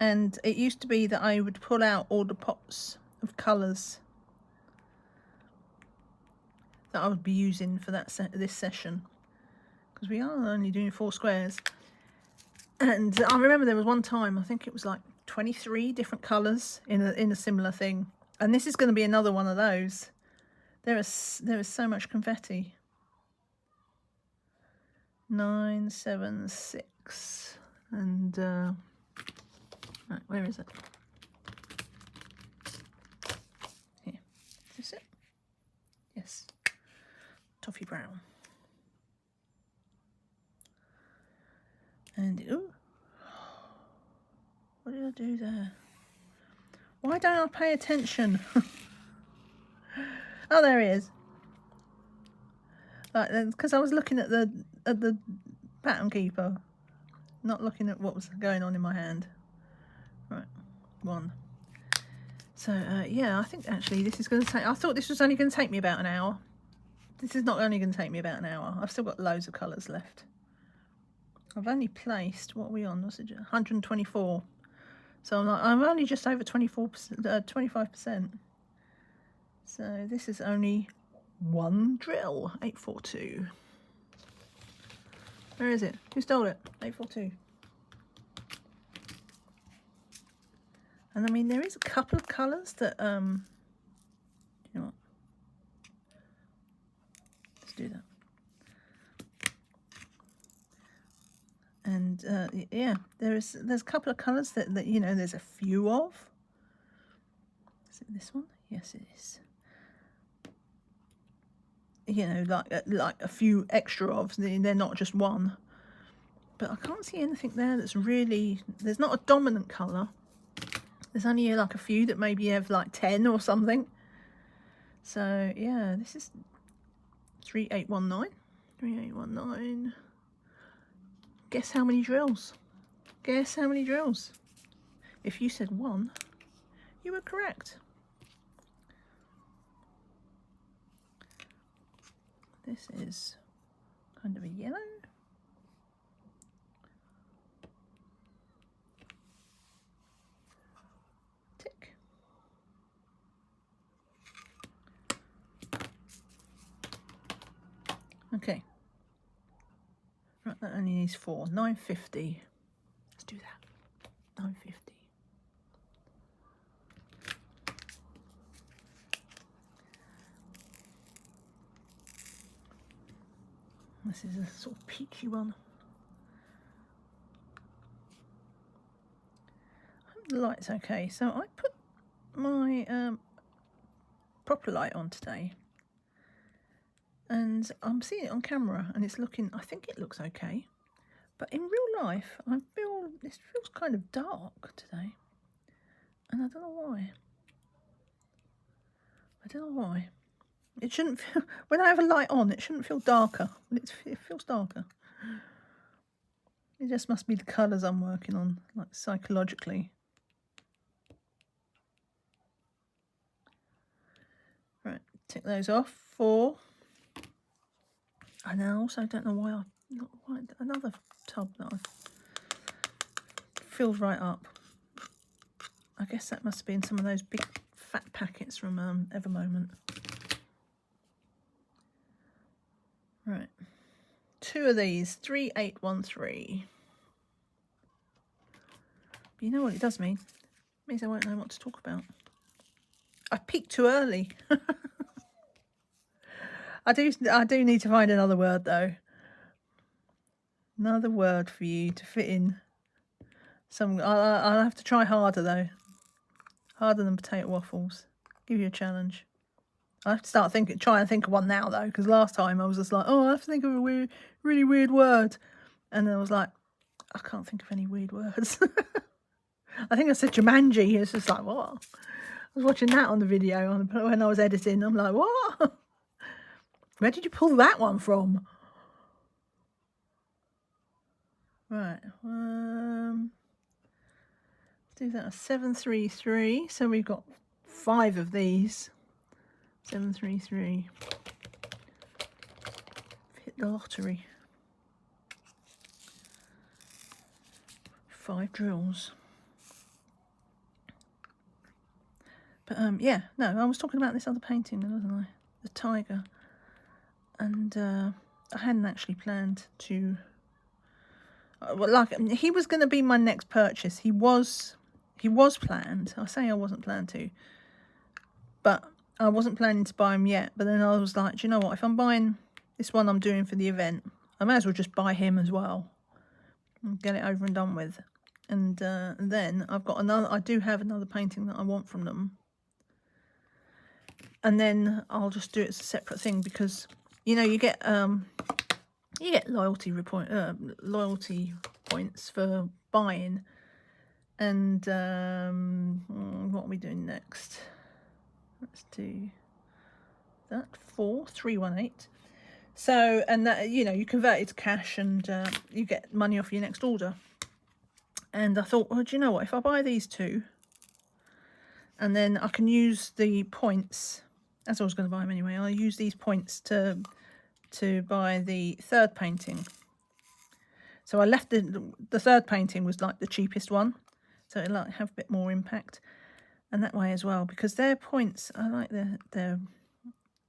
And it used to be that I would pull out all the pots of colours that I would be using for this session, because we are only doing 4 squares. And I remember there was one time, I think it was like 23 different colours in a similar thing, and this is going to be another one of those. There is so much confetti. 976, and right, where is it? Here, is this it? Yes, toffee brown. And ooh, what did I do there? Why don't I pay attention? Oh, there he is. Right, because I was looking at the the pattern keeper, not looking at what was going on in my hand. Right, 1. So yeah, I think actually this is going to take, I thought this was only going to take me about an hour. This is not only going to take me about an hour. I've still got loads of colours left. I've only placed, what are we on? What's it, 124. So I'm only just over 25%. So this is only one drill. 842. Where is it? Who stole it? 842. And I mean, there is a couple of colours that, you know what? Let's do that. And yeah, there's a couple of colours that you know, there's a few of. Is it this one? Yes, it is. You know, like a few extra of. They're not just one. But I can't see anything there that's really. There's not a dominant colour. There's only like a few that maybe have like 10 or something. So yeah, this is 3819. 3819. Guess how many drills? Guess how many drills? If you said 1, you were correct. This is kind of a yellow. Tick. Okay. Right, that only needs 4. 950. Let's do that. 950. This is a sort of peachy one. I hope the light's okay. So I put my proper light on today. And I'm seeing it on camera and it's looking, I think it looks okay. But in real life, I feel, this feels kind of dark today. And I don't know why. I don't know why. It shouldn't feel, when I have a light on, it shouldn't feel darker. But it feels darker. It just must be the colours I'm working on, like psychologically. Right, tick those off. 4. And I also don't know why another tub that fills right up. I guess that must have been some of those big fat packets from Evermoment. Right, 2 of these, 3813. But you know what it does mean? It means I won't know what to talk about. I peaked too early. I do need to find another word though. Another word for you to fit in. I'll have to try harder though. Harder than potato waffles. Give you a challenge. I have to try and think of one now though, because last time I was just like, oh, I have to think of a really weird word, and then I was like, I can't think of any weird words. I think I said Jumanji. It's just like, what? I was watching that on the video when I was editing. I'm like, what? Where did you pull that one from? Right. Let's do that. 733. So we've got 5 of these. 733. Hit the lottery. 5 drills. But yeah, no, I was talking about this other painting, wasn't I? The tiger. And I hadn't actually planned to. Well, like he was going to be my next purchase. He was planned. I say I wasn't planned to, but I wasn't planning to buy him yet. But then I was like, do you know what? If I'm buying this one I'm doing for the event, I may as well just buy him as well and get it over and done with. And then I've got another. I do have another painting that I want from them, and then I'll just do it as a separate thing because you know you get loyalty points for buying. And what are we doing next? Let's do that. 4318. So, and that, you know, you convert it to cash and you get money off your next order. And I thought, well, do you know what? If I buy these two, and then I can use the points, as I was going to buy them anyway, I'll use these points to buy the third painting. So I left the third painting was like the cheapest one, so it'll like have a bit more impact. And that way as well, because their points, I like their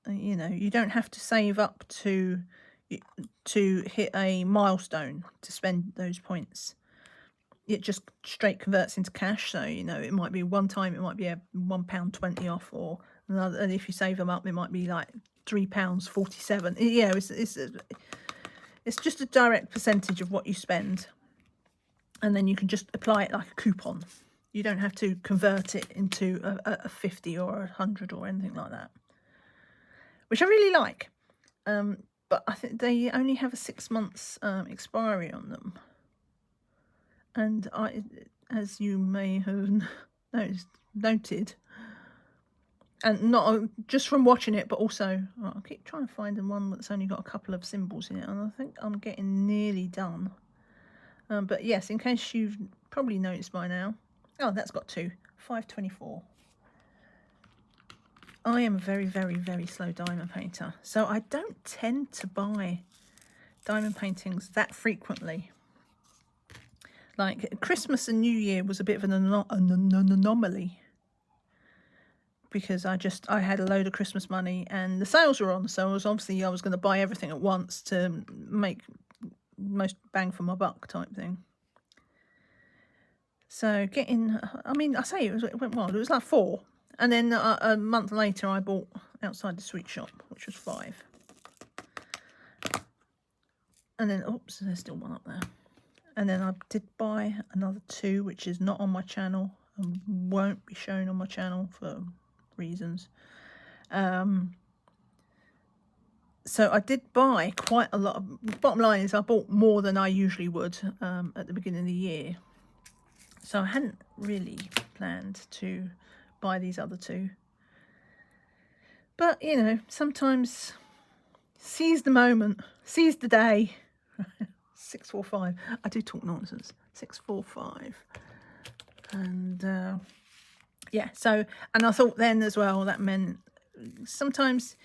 you know, you don't have to save up to hit a milestone to spend those points. It just straight converts into cash. So, you know, it might be one time, it might be a £1.20 off, or another, and if you save them up, it might be like £3.47. Yeah, it's just a direct percentage of what you spend, and then you can just apply it like a coupon. You don't have to convert it into a 50 or 100 or anything like that, which I really like. But I think they only have a 6 months expiry on them. And as you may have noted, and not just from watching it, but also, I keep trying to find the one that's only got a couple of symbols in it, and I think I'm getting nearly done. But yes, in case you've probably noticed by now, oh, that's got 2, 524. I am a very, very, very slow diamond painter, so I don't tend to buy diamond paintings that frequently. Like Christmas and New Year was a bit of an anomaly, because I had a load of Christmas money and the sales were on, so I was going to buy everything at once to make most bang for my buck type thing. So it went wild. It was like 4, and then a month later I bought outside the sweet shop, which was 5, and then oops, there's still one up there. And then I did buy another 2, which is not on my channel and won't be shown on my channel for reasons. So I did buy quite a lot. Bottom line is I bought more than I usually would at the beginning of the year. So I hadn't really planned to buy these other 2. But, you know, sometimes seize the moment, seize the day. 645. I do talk nonsense. 645. And yeah, so, and I thought then as well, that meant sometimes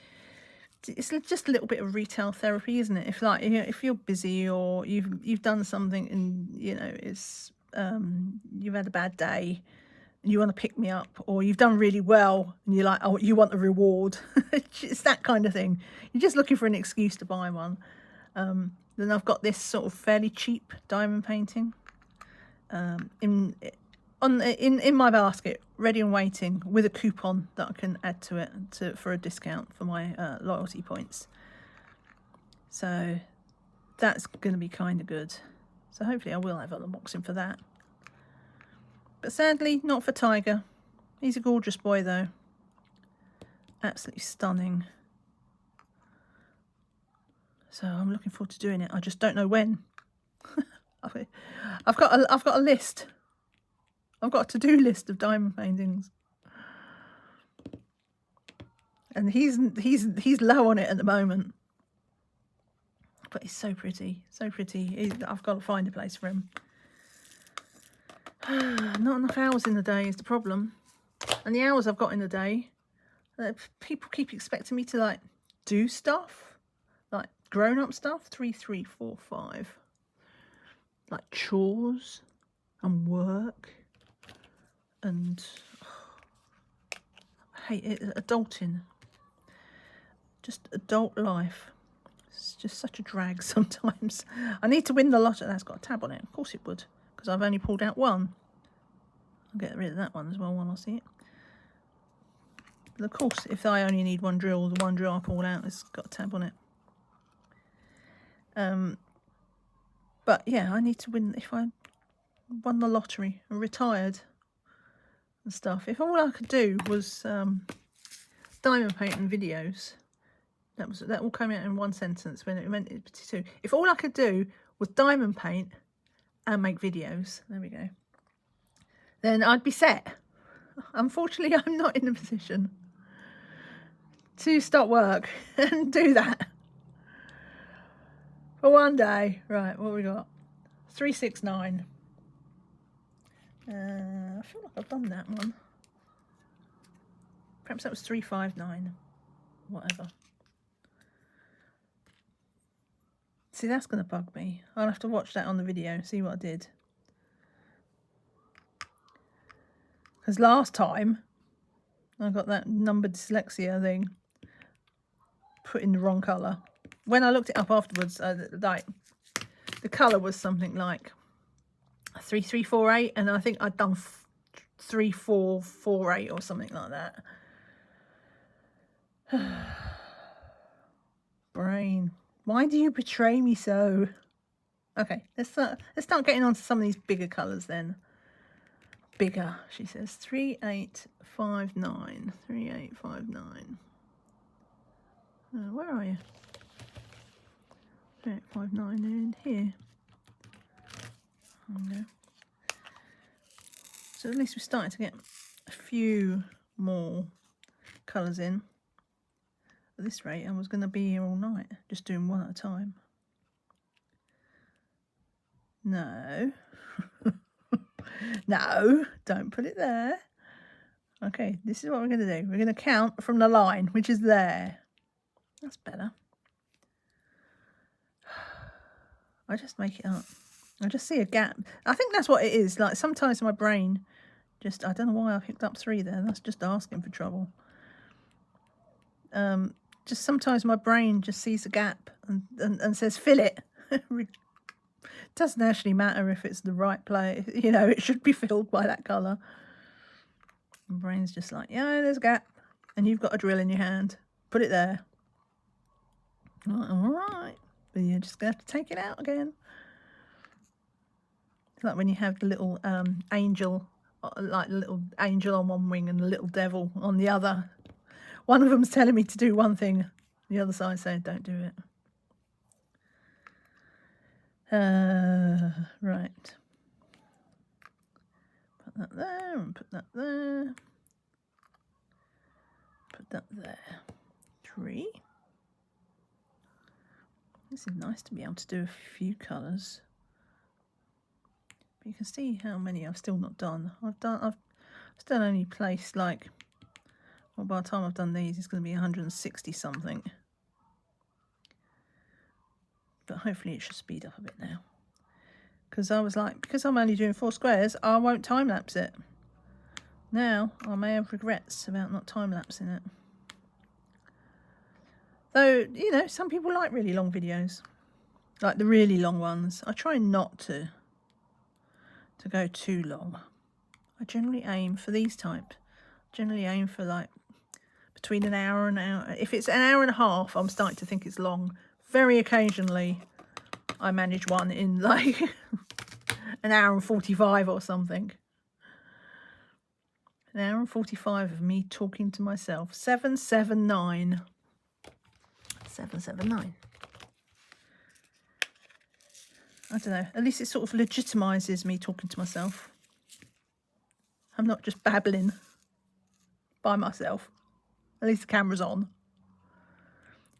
it's just a little bit of retail therapy, isn't it? If you're busy, or you've done something and, you know, it's you've had a bad day and you want to pick me up, or you've done really well and you're like, oh, you want the reward. It's that kind of thing. You're just looking for an excuse to buy one. Then I've got this sort of fairly cheap diamond painting in my basket, ready and waiting, with a coupon that I can add to it for a discount for my loyalty points. So that's going to be kind of good. So hopefully I will have an unboxing for that. But sadly, not for Tiger. He's a gorgeous boy though. Absolutely stunning. So I'm looking forward to doing it. I just don't know when. I've got a list. I've got a to-do list of diamond paintings, and he's low on it at the moment. But he's so pretty, so pretty. I've got to find a place for him. Not enough hours in the day is the problem, and the hours I've got in the day, people keep expecting me to like do stuff, like grown-up stuff. 3, 4, 5, like chores and work, and I hate it. Adulting, just adult life. It's just such a drag sometimes. I need to win the lottery. That's got a tab on it. Of course it would, because I've only pulled out 1. I'll get rid of that one as well when I see it. But of course, if I only need 1 drill, the 1 drill I pull out has got a tab on it. But yeah, I need to win. If I won the lottery and retired and stuff, if all I could do was diamond painting videos, that all came out in 1 sentence when it meant it 2. If all I could do was diamond paint and make videos, there we go, then I'd be set. Unfortunately, I'm not in a position to stop work and do that. For one day. Right, what we got? 369. I feel like I've done that one. Perhaps that was 359. Whatever. See, that's going to bug me. I'll have to watch that on the video, see what I did. Because last time, I got that numbered dyslexia thing put in the wrong colour. When I looked it up afterwards, like the colour was something like 3348, and I think I'd done 3448 or something like that. Brain, why do you betray me so? Okay, let's start getting on to some of these bigger colours then. Bigger, she says. 3859. 3859. Where are you? 3859 in here. Okay. So at least we're starting to get a few more colours in. At this rate, I was going to be here all night, just doing one at a time. No. No, don't put it there. Okay, this is what we're going to do. We're going to count from the line, which is there. That's better. I just make it up. I just see a gap. I think that's what it is. Like sometimes my brain just, I don't know why I picked up 3 there. That's just asking for trouble. Just sometimes my brain just sees a gap and says, fill it. It doesn't actually matter if it's the right play. You know, it should be filled by that colour. My brain's just like, yeah, there's a gap. And you've got a drill in your hand. Put it there. All right. But you're just going to have to take it out again. It's like when you have the little angel, like the little angel on one wing and the little devil on the other. One of them's telling me to do one thing. The other side's saying, don't do it. Right. Put that there and put that there. Put that there. 3. This is nice to be able to do a few colours. But you can see how many I've still not done. I've still only placed like, well, by the time I've done these, it's going to be 160 something. But hopefully it should speed up a bit now. Because I was like, because I'm only doing 4 squares, I won't time lapse it. Now I may have regrets about not time lapsing it. Though, you know, some people like really long videos, like the really long ones. I try not to go too long. I generally aim for these type. Generally aim for like between an hour and an hour. If it's an hour and a half, I'm starting to think it's long. Very occasionally, I manage one in like an hour and 45 or something. An hour and 45 of me talking to myself. 779. 779. I don't know. At least it sort of legitimizes me talking to myself. I'm not just babbling by myself. At least the camera's on.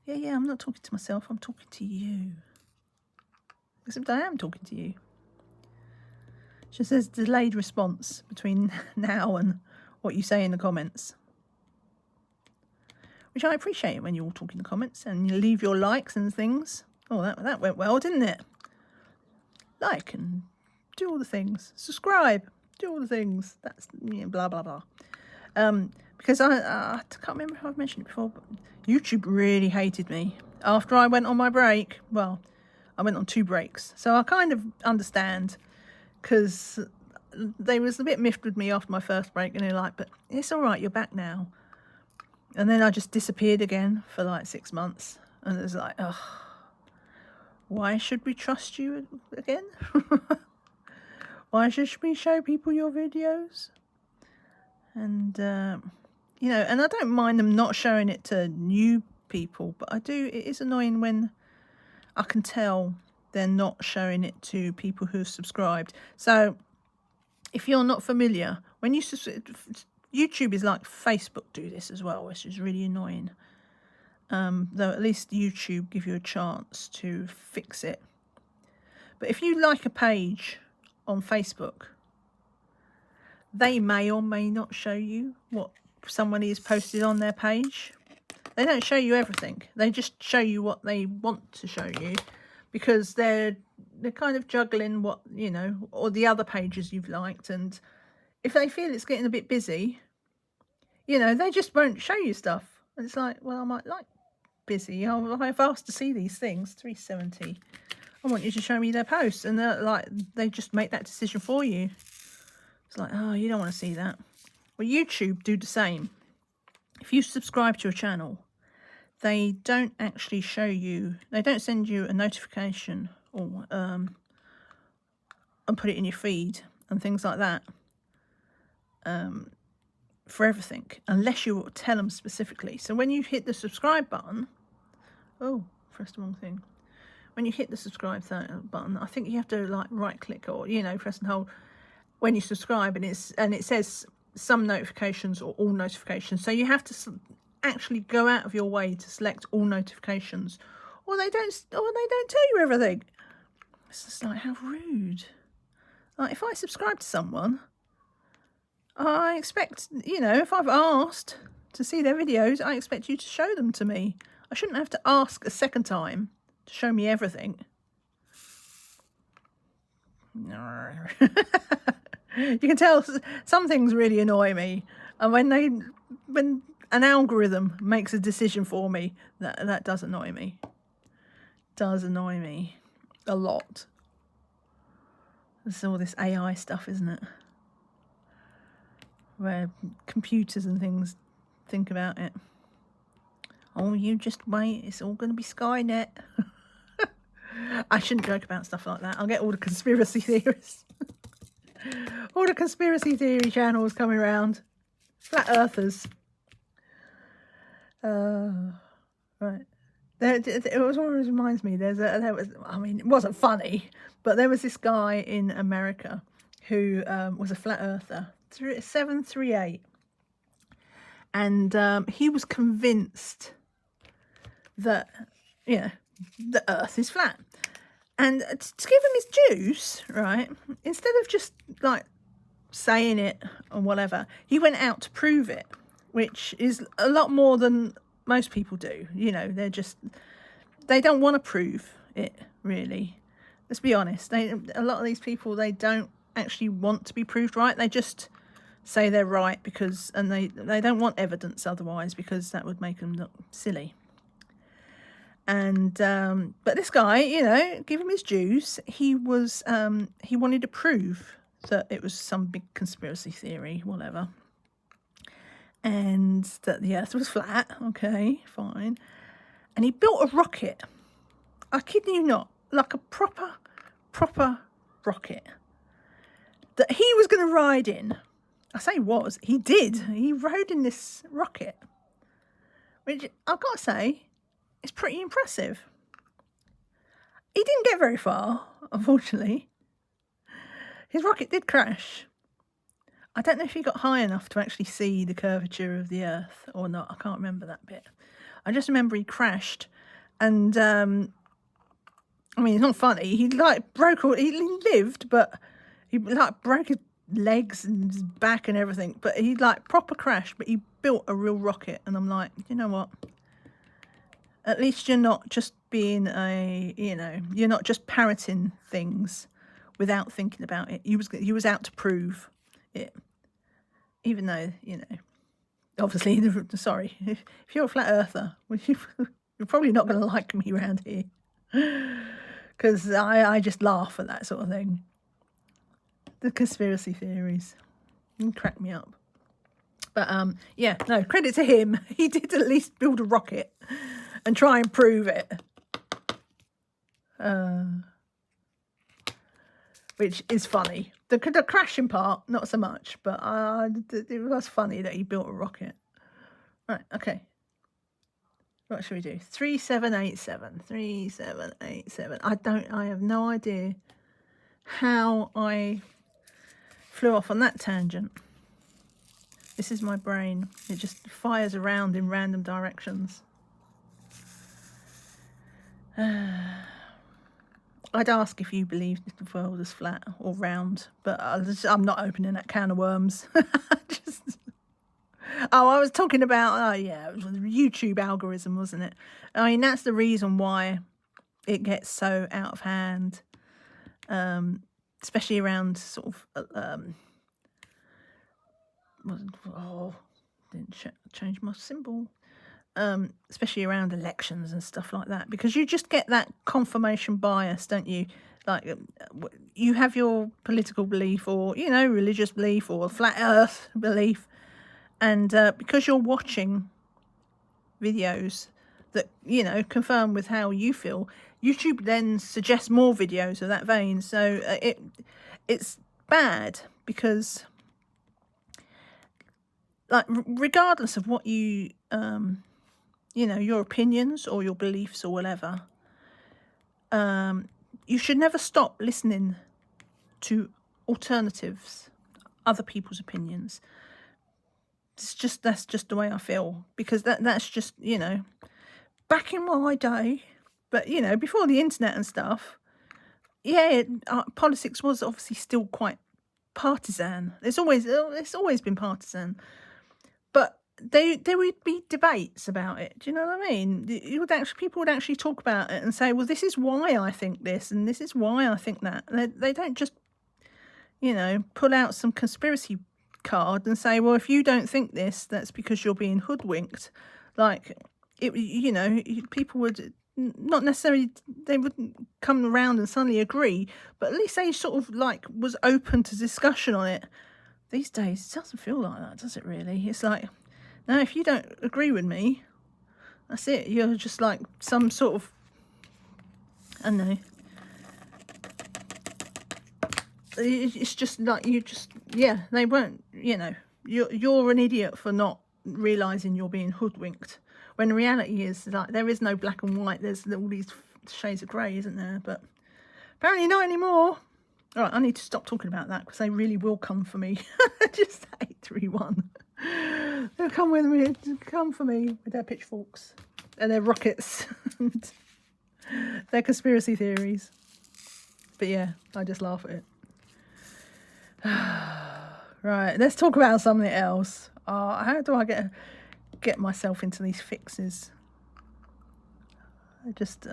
Yeah, I'm not talking to myself. I'm talking to you. Except I am talking to you. She says delayed response between now and what you say in the comments. Which I appreciate when you all talk in the comments and you leave your likes and things. Oh, that went well, didn't it? Like and do all the things. Subscribe. Do all the things. That's, you know, blah, blah, blah. Because I can't remember if I've mentioned it before, but YouTube really hated me. After I went on my break, well, I went on 2 breaks. So I kind of understand, because they was a bit miffed with me after my first break, and they're like, but it's all right, you're back now. And then I just disappeared again for like 6 months. And it was like, ugh, why should we trust you again? Why should we show people your videos? And, you know, and I don't mind them not showing it to new people, but it is annoying when I can tell they're not showing it to people who've subscribed. So if you're not familiar, when you YouTube is like Facebook do this as well, which is really annoying. though at least YouTube give you a chance to fix it. But if you like a page on Facebook, they may or may not show you what somebody has posted on their page. They don't show you everything. They just show you what they want to show you, because they're kind of juggling what, you know, or the other pages you've liked. And if they feel it's getting a bit busy, you know, they just won't show you stuff. And it's like, well, I might like busy. I've asked to see these things. 370. I want you to show me their posts. And they're like, they just make that decision for you. It's like, oh, you don't want to see that. Well, YouTube do the same. If you subscribe to a channel, they don't actually show you, they don't send you a notification or and put it in your feed and things like that for everything, unless you tell them specifically. So when you hit the subscribe button, oh, press the wrong thing. When you hit the subscribe button, I think you have to like right click or, you know, press and hold when you subscribe, and it says some notifications or all notifications. So you have to actually go out of your way to select all notifications, or they don't tell you everything. It's just like, how rude. Like, if I subscribe to someone, I expect, you know, if I've asked to see their videos, I expect you to show them to me. I shouldn't have to ask a second time to show me everything. You can tell some things really annoy me, and when an algorithm makes a decision for me, that does annoy me. Does annoy me a lot. There's all this AI stuff, isn't it? Where computers and things think about it. Oh, you just wait, it's all going to be Skynet. I shouldn't joke about stuff like that. I'll get all the conspiracy theorists. All the conspiracy theory channels coming around. Flat earthers. Right. It always reminds me, I mean, it wasn't funny, but there was this guy in America who was a flat earther, 738. And he was convinced that, you know, the earth is flat. And to give him his juice, right, instead of just like saying it or whatever, he went out to prove it, which is a lot more than most people do. You know, they don't want to prove it, really. Let's be honest. A lot of these people, they don't actually want to be proved right. They just say they're right because, and they don't want evidence otherwise, because that would make them look silly. And but this guy, you know, give him his juice. He wanted to prove that it was some big conspiracy theory, whatever, and that the earth was flat. Okay, fine. And he built a rocket. I kid you not, like a proper rocket that he was going to ride in. I say was, he did. He rode in this rocket, which I've got to say, it's pretty impressive. He didn't get very far, unfortunately. His rocket did crash. I don't know if he got high enough to actually see the curvature of the earth or not. I can't remember that bit. I just remember he crashed, and I mean, it's not funny. He like he lived, but he like broke his legs and his back and everything. But he like proper crashed, but he built a real rocket. And I'm like, you know what? At least you're not just being you're not just parroting things without thinking about it. He was out to prove it, even though, you know, obviously, sorry, if you're a flat earther, you're probably not going to like me around here, because I just laugh at that sort of thing. The conspiracy theories crack me up. But yeah, no, credit to him. He did at least build a rocket and try and prove it. Which is funny. The crashing part, not so much, but it was funny that he built a rocket. Right, okay. What should we do? 3787. 3787. I have no idea how I flew off on that tangent. This is my brain. It just fires around in random directions. I'd ask if you believed the world is flat or round, but I'm not opening that can of worms. I was talking about, it was the YouTube algorithm, wasn't it? I mean, that's the reason why it gets so out of hand, especially around sort of, didn't change my symbol. Especially around elections and stuff like that, because you just get that confirmation bias, don't you? Like, you have your political belief, or religious belief, or flat earth belief, and because you're watching videos that confirm with how you feel, YouTube then suggests more videos of that vein. So it's bad, because like, regardless of what you your opinions or your beliefs or whatever, you should never stop listening to alternatives, other people's opinions. That's just the way I feel, because that's just, back in my day, but before the internet and stuff, politics was obviously still quite partisan. It's always been partisan, but there would be debates about it. Do you know what I mean? People would actually talk about it and say, well, this is why I think this, and this is why I think that. They don't just, pull out some conspiracy card and say, well, if you don't think this, that's because you're being hoodwinked. Like, people would not necessarily, they wouldn't come around and suddenly agree, but at least they sort of like was open to discussion on it. These days, it doesn't feel like that, does it really? It's like, no, if you don't agree with me, that's it. You're just like some sort of, I don't know. It's just like they won't, you're an idiot for not realising you're being hoodwinked. When the reality is, like, there is no black and white. There's all these shades of grey, isn't there? But apparently not anymore. All right, I need to stop talking about that, because they really will come for me. Just 831. They'll come for me with their pitchforks and their rockets and their conspiracy theories. But yeah, I just laugh at it. Right, let's talk about something else. How do I get myself into these fixes? I just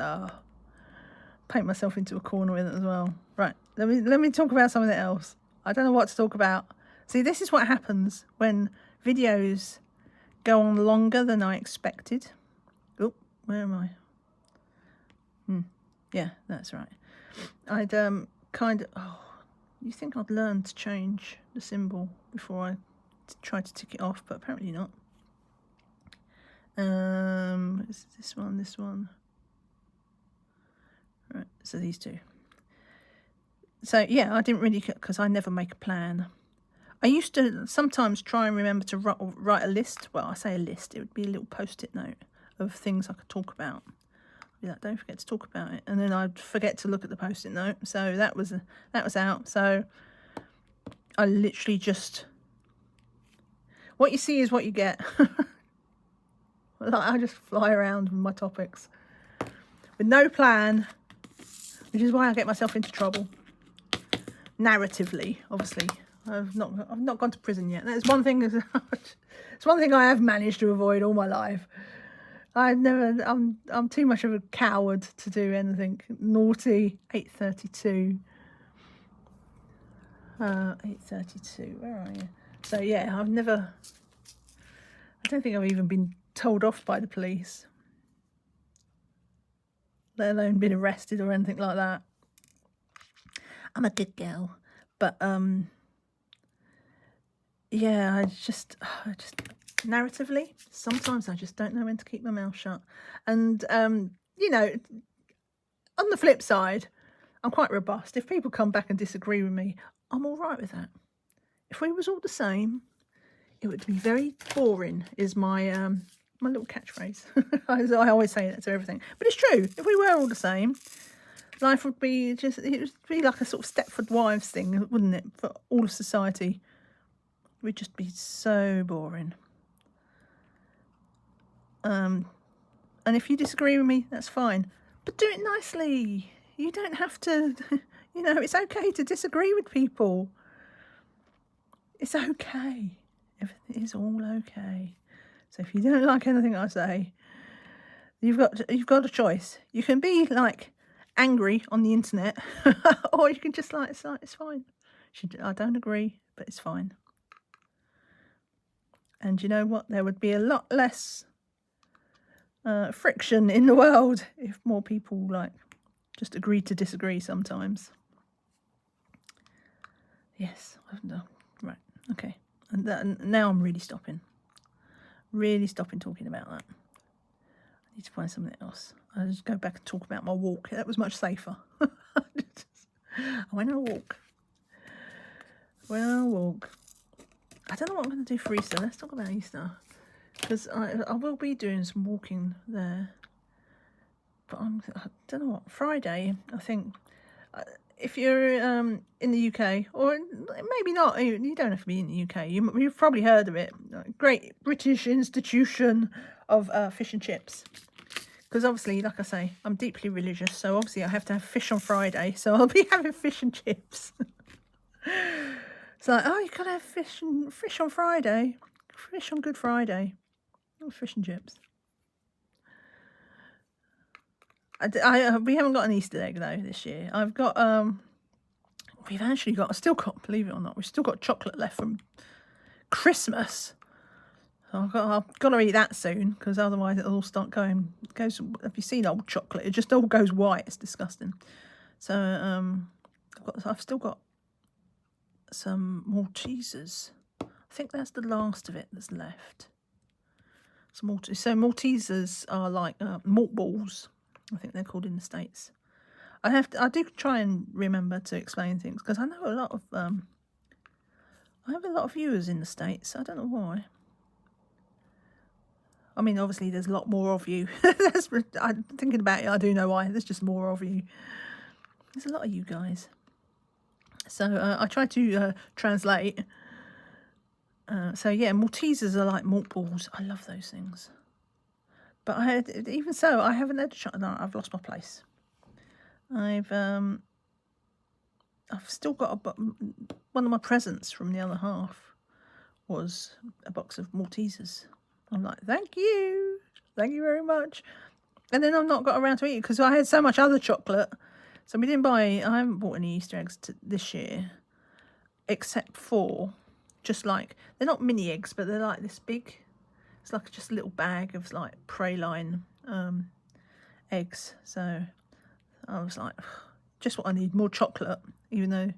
paint myself into a corner with it as well. Right, let me talk about something else. I don't know what to talk about. See, this is what happens when videos go on longer than I expected. Oh, where am I? Yeah, that's right. I'd you think I'd learn to change the symbol before I try to tick it off, but apparently not. Is this one? Right, so these two. So yeah, I didn't really, because I never make a plan. I used to sometimes try and remember to write a list. Well, I say a list, it would be a little post-it note of things I could talk about. I'd be like, don't forget to talk about it. And then I'd forget to look at the post-it note. So that was out. So I literally just, what you see is what you get. I just fly around with my topics with no plan, which is why I get myself into trouble. Narratively, obviously. I've not gone to prison yet. That's one thing. It's one thing I have managed to avoid all my life. I'm too much of a coward to do anything naughty. 8:32. 8:32. Where are you? So yeah, I don't think I've even been told off by the police, let alone been arrested or anything like that. I'm a good girl, but yeah, I just narratively, sometimes I just don't know when to keep my mouth shut. And on the flip side, I'm quite robust. If people come back and disagree with me, I'm all right with that. If we was all the same, it would be very boring, is my my little catchphrase. I always say that to everything, but it's true. If we were all the same, life would be it would be like a sort of Stepford Wives thing, wouldn't it, for all of society? It would just be so boring. And if you disagree with me, that's fine. But do it nicely. You don't have to, you know, it's okay to disagree with people. It's okay. Everything is all okay. So if you don't like anything I say, you've got a choice. You can be like angry on the internet, or you can just like it's fine. I don't agree, but it's fine. And you know what? There would be a lot less friction in the world if more people like just agreed to disagree sometimes. Yes, I've done. Right, okay. And now I'm really stopping talking about that. I need to find something else. I'll just go back and talk about my walk. That was much safer. I went on a walk. I don't know what I'm going to do for Easter. Let's talk about Easter. Because I will be doing some walking there. But I don't know what. Friday, I think, if you're in the UK, or maybe not, you don't have to be in the UK. You've probably heard of it. Great British Institution of Fish and Chips. Because obviously, like I say, I'm deeply religious, so obviously I have to have fish on Friday, so I'll be having fish and chips. It's like, oh, you gotta have fish on Friday, fish on Good Friday, fish and chips. We haven't got an Easter egg though this year. I've got believe it or not, we've still got chocolate left from Christmas. So I've got to eat that soon, because otherwise it'll all start have you seen old chocolate? It just all goes white. It's disgusting. So I've still got some Maltesers. I think that's the last of it that's left. So Maltesers are like malt balls. I think they're called in the States. I do try and remember to explain things, because I know I have a lot of viewers in the States. I don't know why. I mean, obviously, there's a lot more of you. I'm thinking about it. I do know why. There's just more of you. There's a lot of you guys. So I try to translate. So yeah, Maltesers are like malt balls. I love those things. But even so, I haven't had a shot. No, I've lost my place. I've still got one of my presents from the other half was a box of Maltesers. I'm like, thank you very much. And then I've not got around to eat it because I had so much other chocolate. So I haven't bought any Easter eggs this year, except for just like, they're not mini eggs, but they're like this big, it's like just a little bag of like praline eggs. So I was like, just what I need, more chocolate, even though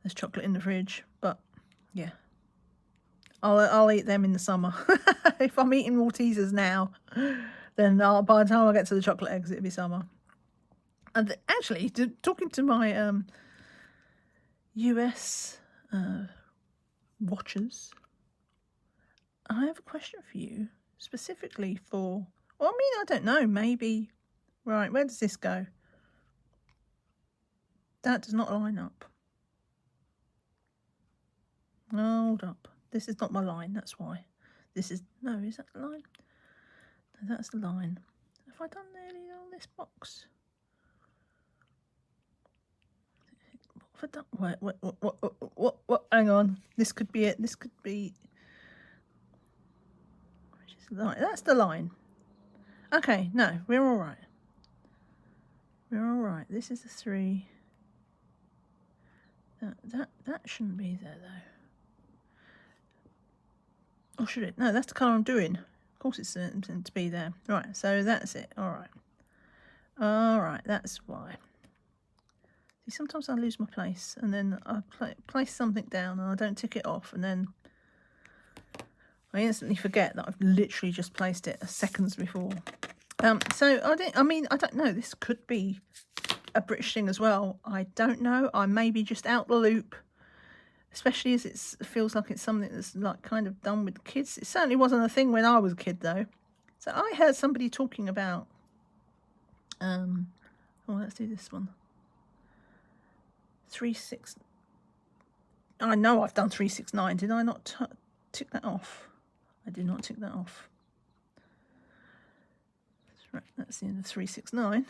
there's chocolate in the fridge. But yeah, I'll eat them in the summer. If I'm eating Maltesers now, then by the time I get to the chocolate eggs, it'll be summer. And actually, talking to my US watchers, I have a question for you, specifically for, well, I mean, I don't know, maybe, right, where does this go? That does not line up. Hold up. This is not my line, that's why. Is that the line? No, that's the line. Have I done nearly all this box? What have I done? What? Hang on. This could be it. This could be... Which is the line? That's the line. Okay, no, we're all right. We're all right. This is the 3. That shouldn't be there, though. Or should it? No, that's the colour I'm doing. Of course it's meant to be there. Right, so that's it. All right, that's why. See, sometimes I lose my place, and then I place something down, and I don't tick it off, and then I instantly forget that I've literally just placed it seconds before. So I don't know. This could be a British thing as well. I don't know. I may be just out the loop. Especially as it feels like it's something that's like kind of done with kids. It certainly wasn't a thing when I was a kid, though. So I heard somebody talking about, let's do this one. 3-6. I know I've done 369. Did I not tick that off? I did not tick that off. Right, that's the end of 369.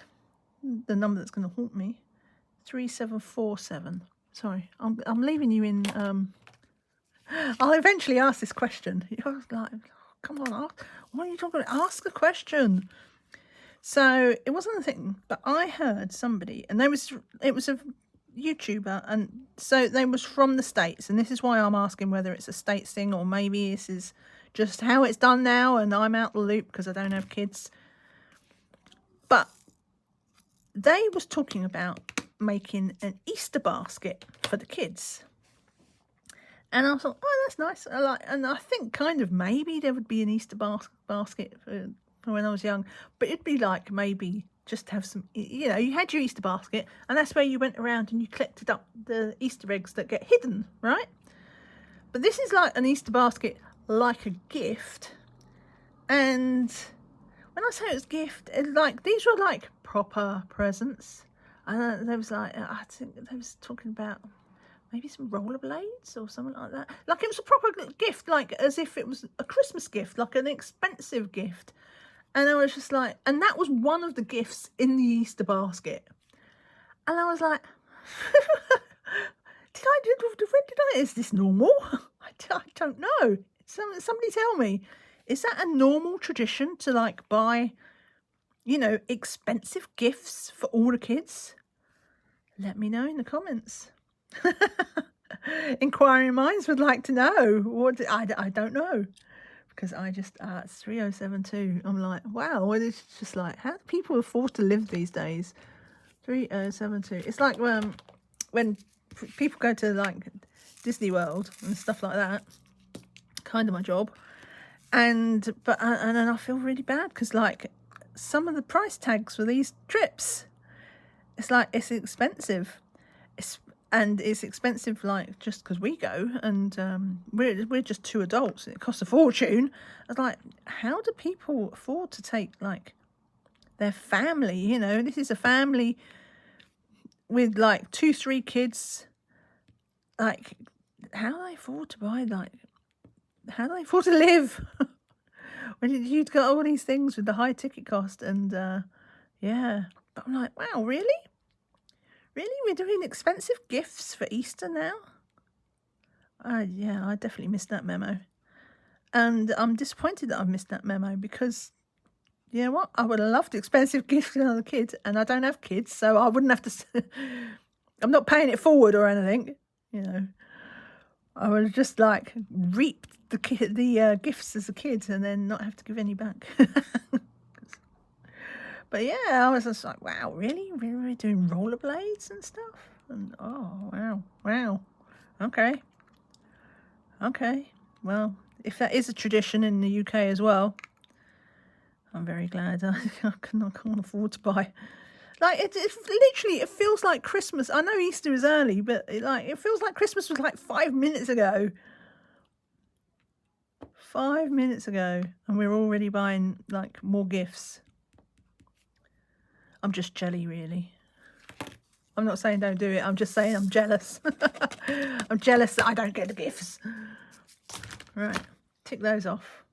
The number that's going to haunt me. 3747. Sorry, I'm leaving you in. I'll eventually ask this question. You're like, oh, come on, why are you talking about? Ask a question. So it wasn't a thing, but I heard somebody, and it was a YouTuber, and so they was from the States, and this is why I'm asking whether it's a States thing or maybe this is just how it's done now, and I'm out the loop because I don't have kids. But they was talking about making an Easter basket for the kids. And I thought, oh, that's nice. And I think kind of maybe there would be an Easter basket for when I was young. But it'd be like maybe just have some, you know, you had your Easter basket and that's where you went around and you collected up the Easter eggs that get hidden, right? But this is like an Easter basket, like a gift. And when I say it was gift, like these were like proper presents. And there was like, I think they was talking about maybe some rollerblades or something like that. Like it was a proper gift, like as if it was a Christmas gift, like an expensive gift. And I was just like, and that was one of the gifts in the Easter basket. And I was like, is this normal? I don't know. Somebody tell me, is that a normal tradition to like buy, you know, expensive gifts for all the kids? Let me know in the comments. Inquiring minds would like to know. What I don't know, because I just it's 3072. I'm like, wow, it's just like, how do people afford to live these days? 3072. It's like when people go to like Disney World and stuff like that. Kind of my job, and then I feel really bad because like some of the price tags for these trips, it's like it's expensive. It's expensive, like just because we go, and we're just two adults. It costs a fortune. I was like, how do people afford to take like their family? You know, this is a family with like 2-3 kids. Like, how do they afford to buy? Like, how do they afford to live when you've got all these things with the high ticket cost? And yeah, but I'm like, wow, really? Really? We're doing expensive gifts for Easter now? Yeah, I definitely missed that memo. And I'm disappointed that I've missed that memo because, you know what? I would have loved expensive gifts for another kid, and I don't have kids, so I wouldn't have to... I'm not paying it forward or anything, you know. I would have just, like, reaped the gifts as a kid and then not have to give any back. But yeah, I was just like, wow, really? We're doing rollerblades and stuff? And oh, wow. Okay. Well, if that is a tradition in the UK as well, I'm very glad I can't afford to buy. Like, it literally, it feels like Christmas. I know Easter is early, but it feels like Christmas was like 5 minutes ago. 5 minutes ago, and we're already buying, like, more gifts. I'm just jelly, really. I'm not saying don't do it. I'm just saying I'm jealous. I'm jealous that I don't get the gifts. Right, tick those off.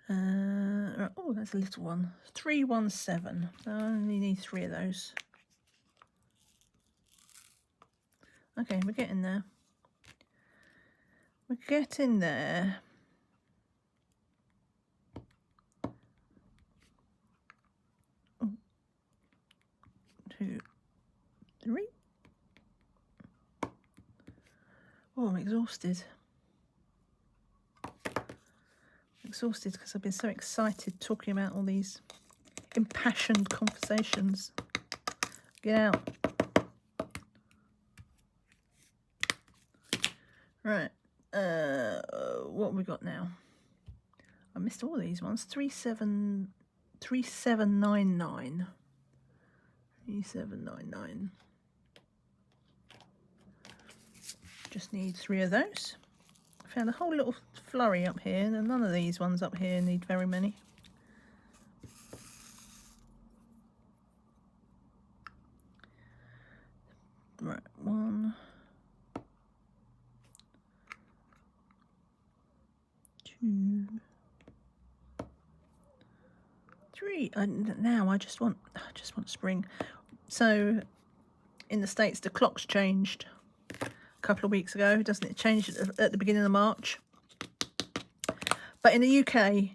Right. Oh, that's a little one. 317. I only need 3 of those. Okay, we're getting there. We're getting there. 2, 3. Oh, I'm exhausted. Exhausted because I've been so excited talking about all these impassioned conversations. Get out. Right. What have we got now? I missed all these ones. 3799. 3799. Just need 3 of those. I found a whole little flurry up here, and none of these ones up here need very many. Right, 1, 2, really, now I just want spring. So in the States, the clock's changed a couple of weeks ago, doesn't it? Changed at the beginning of March. But in the UK,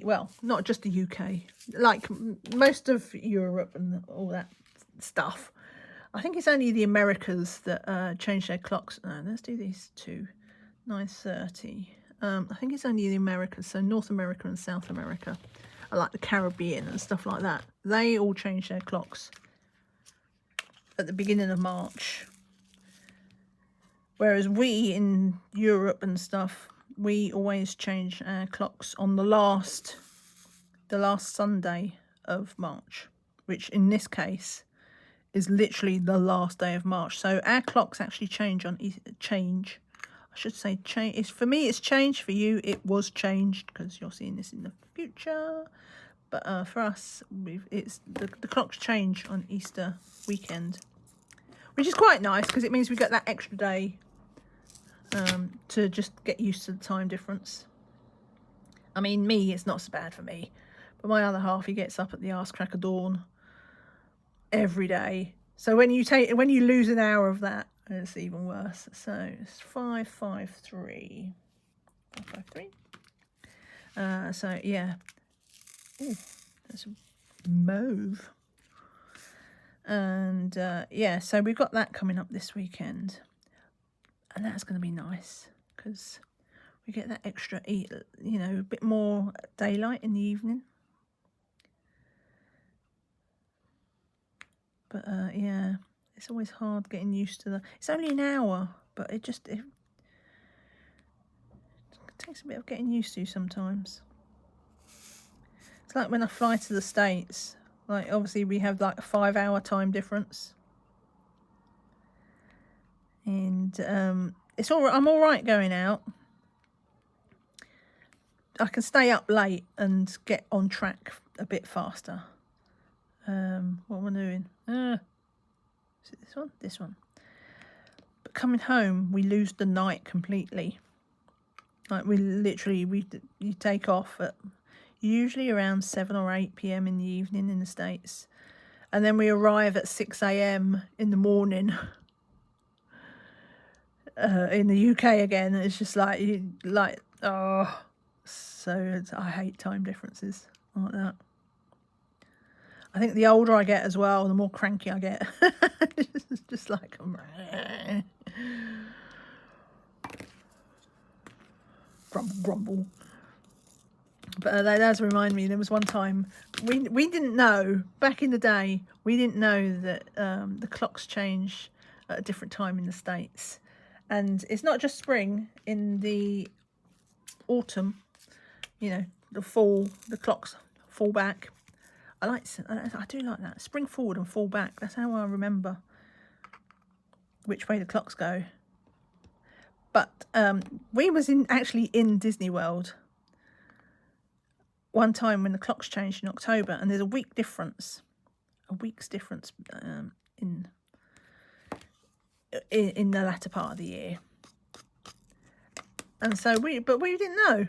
well, not just the UK, like most of Europe and all that stuff, I think it's only the Americas that change their clocks. No, let's do these two, 9:30. I think it's only the Americas, so North America and South America, like the Caribbean and stuff like that. They all change their clocks at the beginning of March. Whereas we in Europe and stuff, we always change our clocks on the last Sunday of March, which in this case is literally the last day of March. So our clocks actually change on change. I should say change. It's, for me, it's changed. For you, it was changed because you're seeing this in the future. But for us, it's the clocks change on Easter weekend, which is quite nice because it means we get that extra day to just get used to the time difference. I mean, me, it's not so bad for me, but my other half, he gets up at the arse crack of dawn every day. So when you lose an hour of that, it's even worse. So it's 553. 553. So yeah. Ooh, that's mauve. And yeah, so we've got that coming up this weekend. And that's going to be nice because we get that extra, a bit more daylight in the evening. But yeah, it's always hard getting used to it's only an hour, but it takes a bit of getting used to sometimes. It's like when I fly to the States, like obviously we have like a 5-hour time difference. And it's all right. I'm all right going out. I can stay up late and get on track a bit faster. What am I doing? Is it this one? This one. But coming home, we lose the night completely. Like you take off at usually around 7 or 8 p.m. in the evening in the States, and then we arrive at 6 a.m. in the morning. In the UK again, it's just like oh, so I hate time differences like that. I think the older I get as well, the more cranky I get. It's just like grumble. But that does remind me, there was one time we didn't know, back in the day, we didn't know that the clocks change at a different time in the States. And it's not just spring. In the autumn, the fall, the clocks fall back. I do like that. Spring forward and fall back. That's how I remember which way the clocks go. But we was actually in Disney World one time when the clocks changed in October, and there's a week's difference in the latter part of the year. And so we didn't know.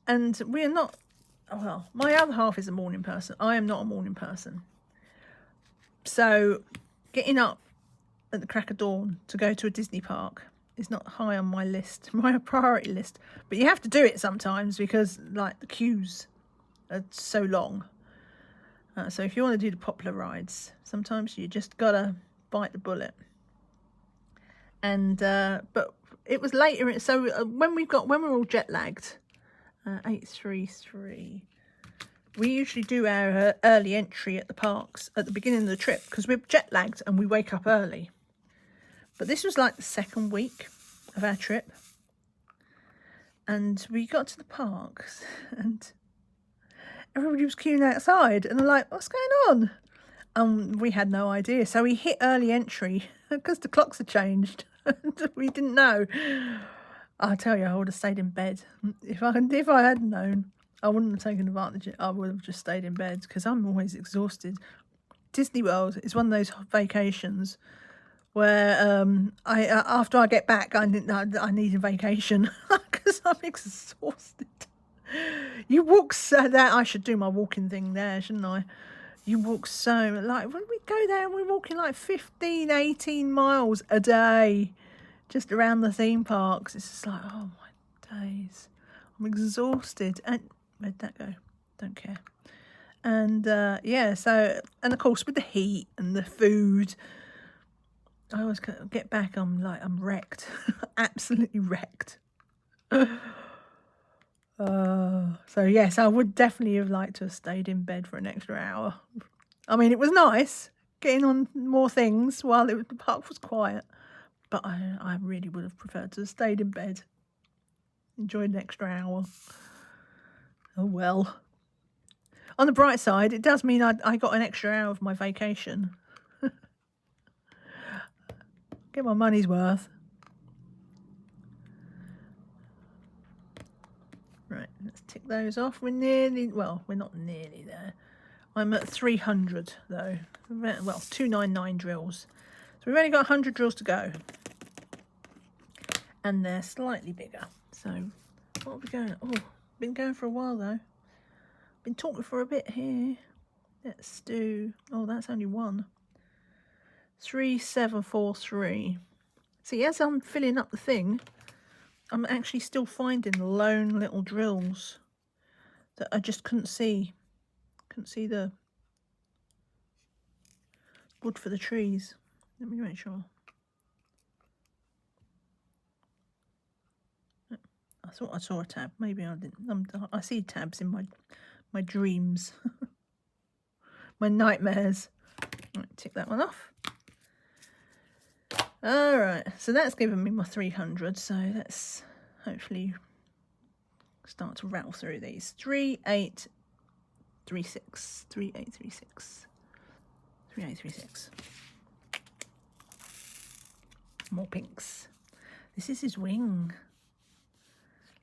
And we're not, well, my other half is a morning person. I am not a morning person. So getting up at the crack of dawn to go to a Disney park is not high on my list, my priority list. But you have to do it sometimes because like the queues are so long. So if you want to do the popular rides, sometimes you just gotta bite the bullet. And but it was later, so when we're all jet lagged, 833, we usually do our early entry at the parks at the beginning of the trip because we're jet lagged and we wake up early. But this was like the second week of our trip, and we got to the parks and everybody was queuing outside, and I'm like, what's going on? We had no idea, so we hit early entry because the clocks had changed. We didn't know. I tell you, I would have stayed in bed. If I had known, I wouldn't have taken advantage of it. I would have just stayed in bed because I'm always exhausted. Disney World is one of those vacations where after I get back, I need a vacation because I'm exhausted. You walk so that I should do my walking thing there, shouldn't I? You walk so, like, when we go there and we're walking like 15, 18 miles a day just around the theme parks. It's just like, oh my days. I'm exhausted. And where'd that go? Don't care. And yeah, so, and of course with the heat and the food, I always get back, I'm wrecked. Absolutely wrecked. So yes, I would definitely have liked to have stayed in bed for an extra hour. I mean, it was nice getting on more things while the park was quiet, but I really would have preferred to have stayed in bed. Enjoyed an extra hour. Oh well. On the bright side, it does mean I got an extra hour of my vacation. Get my money's worth. Right, let's tick those off. We're nearly, well, we're not nearly there. I'm at 300 though. Well, 299 drills. So we've only got 100 drills to go. And they're slightly bigger. So what are we going? Oh, been going for a while though. Been talking for a bit here. Let's do, oh, that's only one. 3743. See, as I'm filling up the thing, I'm actually still finding lone little drills that I just couldn't see. Couldn't see the wood for the trees. Let me make sure. I thought I saw a tab. Maybe I didn't. I see tabs in my dreams. My nightmares. Right, tick that one off. All right, so that's given me my 300. So let's hopefully start to rattle through these. 3836. 3836. 3836. More pinks. This is his wing.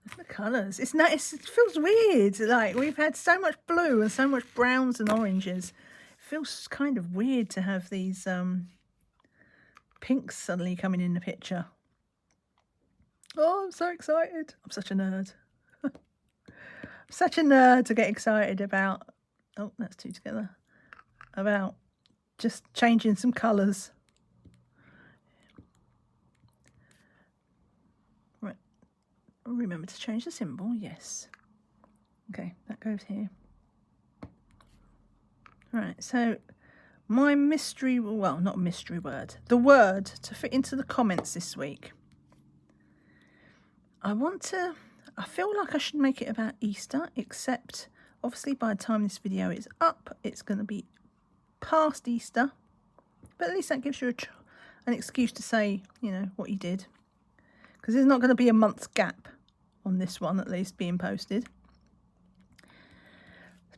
Look at the colours. It's nice. It feels weird. Like, we've had so much blue and so much browns and oranges. It feels kind of weird to have these pinks suddenly coming in the picture. Oh, I'm so excited. I'm such a nerd. I'm such a nerd to get excited about. Oh, that's two together. About just changing some colours. Right. Remember to change the symbol. Yes. Okay, that goes here. Right, so my mystery, well, not mystery word, the word to fit into the comments this week. I feel like I should make it about Easter, except obviously by the time this video is up, it's going to be past Easter. But at least that gives you an excuse to say, you know, what you did. Because there's not going to be a month's gap on this one, at least, being posted.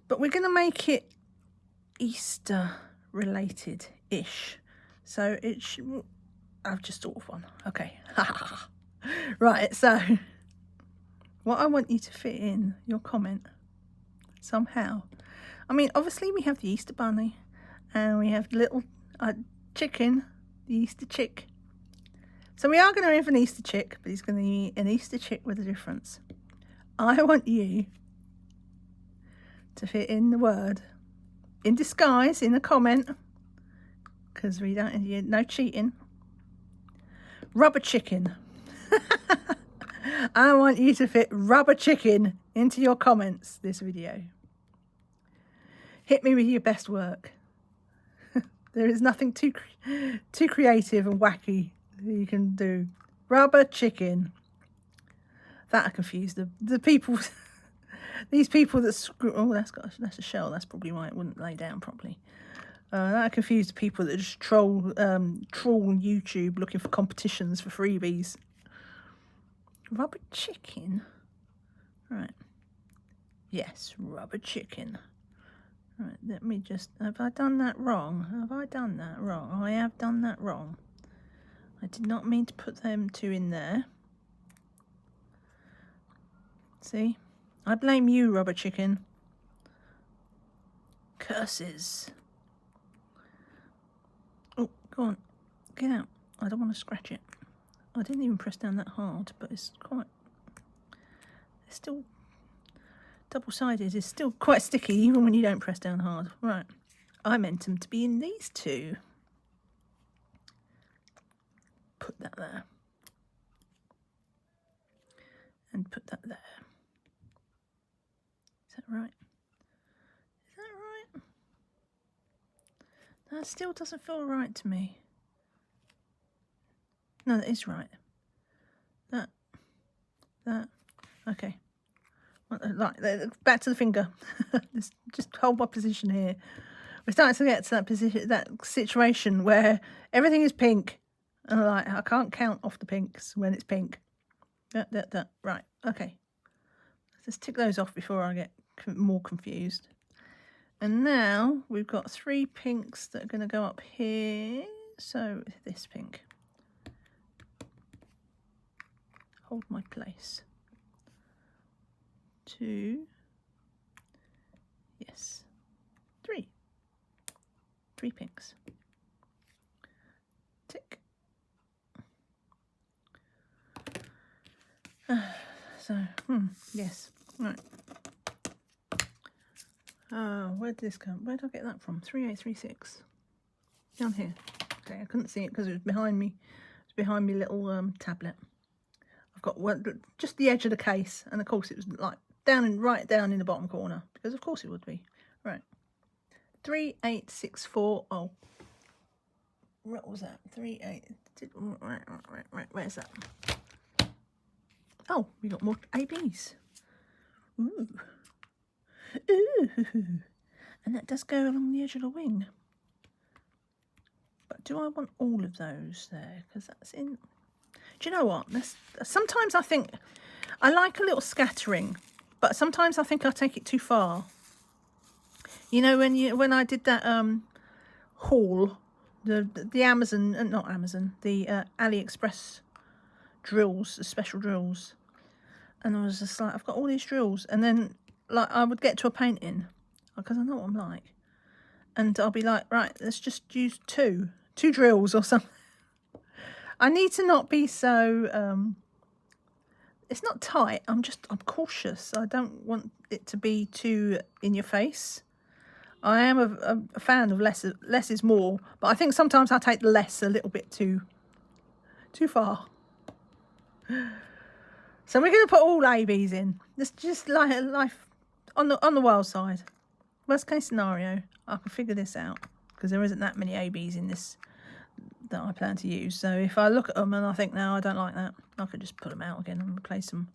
But we're going to make it Easter related-ish. So I've just thought of one. Okay. Right, so what I want you to fit in your comment somehow. I mean, obviously we have the Easter bunny and we have the little chicken, the Easter chick. So we are going to have an Easter chick, but he's going to be an Easter chick with a difference. I want you to fit in the word in disguise in a comment, because we don't, no cheating. Rubber chicken. I want you to fit rubber chicken into your comments this video. Hit me with your best work. There is nothing too creative and wacky that you can do. Rubber chicken. That confused the people. These people that screw. Oh, that's a shell. That's probably why it wouldn't lay down properly. That confused the people that just troll YouTube looking for competitions for freebies. Rubber chicken. Right. Yes, rubber chicken. Right, let me just... Have I done that wrong? Have I done that wrong? I have done that wrong. I did not mean to put them two in there. See? I blame you, rubber chicken. Curses. Oh, go on. Get out. I don't want to scratch it. I didn't even press down that hard, but it's quite... It's still... double-sided is still quite sticky even when you don't press down hard. Right, I meant them to be in these two. Put that there. And put that there. Is that right? Is that right? That still doesn't feel right to me. No, that is right. That. Okay. Right, back to the finger. Just hold my position here. We're starting to get to that position, that situation where everything is pink, and I can't count off the pinks when it's pink. Right. Okay. Let's tick those off before I get more confused. And now we've got 3 pinks that are going to go up here. So this pink. Hold my place. 2. Yes. 3. 3 pinks. Tick. Yes. Right. Where did this come? Where did I get that from? 3836. Down here. Okay, I couldn't see it because it was behind me. It's behind me little tablet. I've got one, just the edge of the case, and of course it was like right down in the bottom corner, because of course it would be. Right. 3864. Oh. What was that? 38. Right. Where's that? Oh, we got more ABs. Ooh. And that does go along the edge of the wing. But do I want all of those there? Because that's in... Do you know what? Sometimes I think... I like a little scattering, but sometimes I think I take it too far. You know, when I did that haul, the Amazon... not Amazon, the AliExpress drills, the special drills. And I was just like, I've got all these drills. And then, like, I would get to a painting, because I know what I'm like. And I'll be like, right, let's just use two drills or something. I need to not be so, it's not tight. I'm cautious. I don't want it to be too in your face. I am a fan of less is more. But I think sometimes I take the less a little bit too far. So we're going to put all ABs in. It's just like life on the wild side. Worst case scenario, I can figure this out, because there isn't that many ABs in this that I plan to use. So if I look at them and I think, no, I don't like that, I could just put them out again and replace them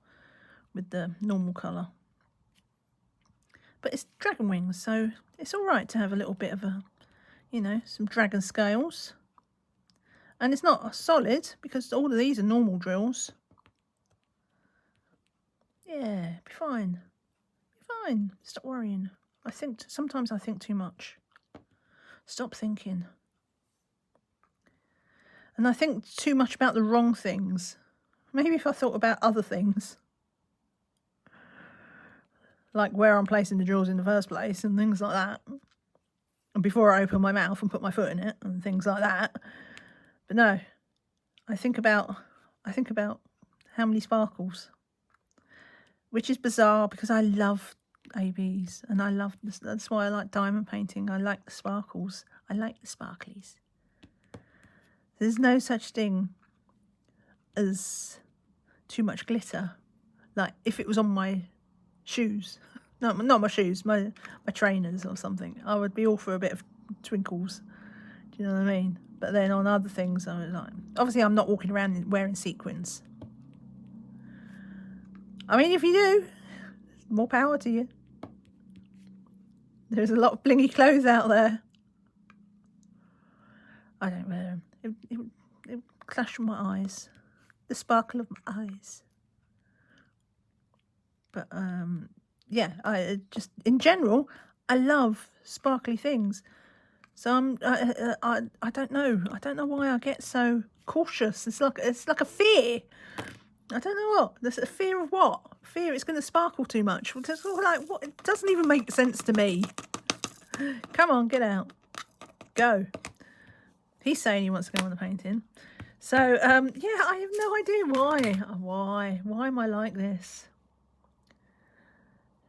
with the normal colour. But it's dragon wings, so it's all right to have a little bit of a, you know, some dragon scales. And it's not solid, because all of these are normal drills. Yeah, be fine. Be fine. Stop worrying. Sometimes I think too much. Stop thinking. And I think too much about the wrong things. Maybe if I thought about other things, like where I'm placing the drills in the first place and things like that, and before I open my mouth and put my foot in it and things like that. But no, I think about how many sparkles, which is bizarre because I love ABs, and that's why I like diamond painting. I like the sparkles. I like the sparklies. There's no such thing as too much glitter. Like if it was on my shoes, no, not my shoes, my trainers or something, I would be all for a bit of twinkles. Do you know what I mean? But then on other things, I was like, obviously I'm not walking around wearing sequins. I mean, if you do, more power to you. There's a lot of blingy clothes out there. I don't wear them. It would clash with my eyes. The sparkle of my eyes. But, yeah, I just, in general, I love sparkly things. So I don't know. I don't know why I get so cautious. It's like a fear. I don't know what. There's a fear of what? Fear it's going to sparkle too much. It's like, what? It doesn't even make sense to me. Come on, get out. Go. He's saying he wants to go on the painting. So, yeah, I have no idea why. Why am I like this?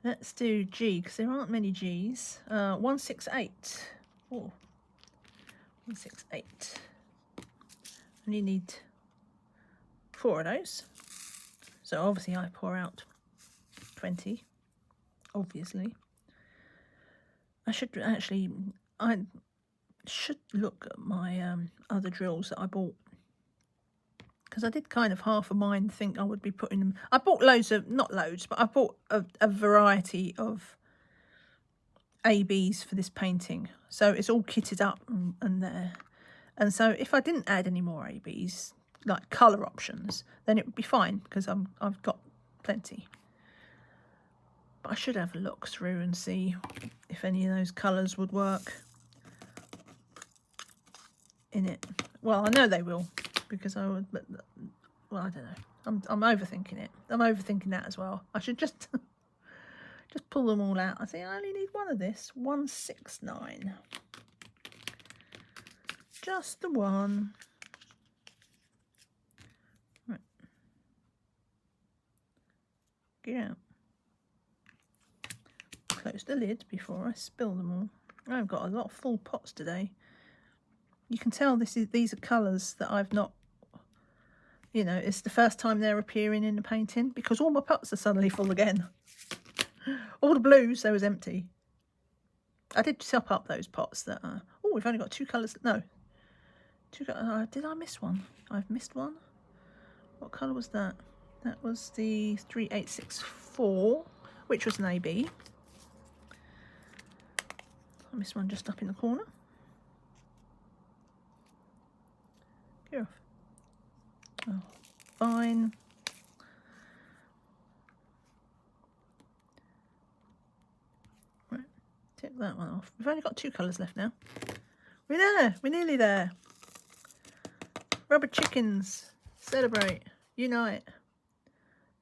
Let's do G, because there aren't many Gs. 168. Oh, 168. And you need 4 of those. So obviously I pour out 20, obviously. I should look at my other drills that I bought, because I did kind of half of mine think I would be putting them. I bought loads of, not loads, but I bought a variety of ABs for this painting. So it's all kitted up and there. And so if I didn't add any more ABs, like colour options, then it would be fine, because I've got plenty. But I should have a look through and see if any of those colours would work in it. Well, I know they will, because I would, but, well, I don't know. I'm overthinking it. I'm overthinking that as well. I should just pull them all out. I think I only need one of this. 169. Just the one. Right. Get out. Close the lid before I spill them all. I've got a lot of full pots today. You can tell these are colours that I've not, you know, it's the first time they're appearing in the painting, because all my pots are suddenly full again. All the blues, they was empty. I did top up those pots that are, oh, we've only got 2 colours, no. 2 colours, did I miss one? I've missed one. What colour was that? That was the 3864, which was an AB. I missed one just up in the corner. Get off. Oh, fine. Right, take that one off. We've only got 2 colours left now. We're there. We're nearly there. Rubber chickens. Celebrate. Unite.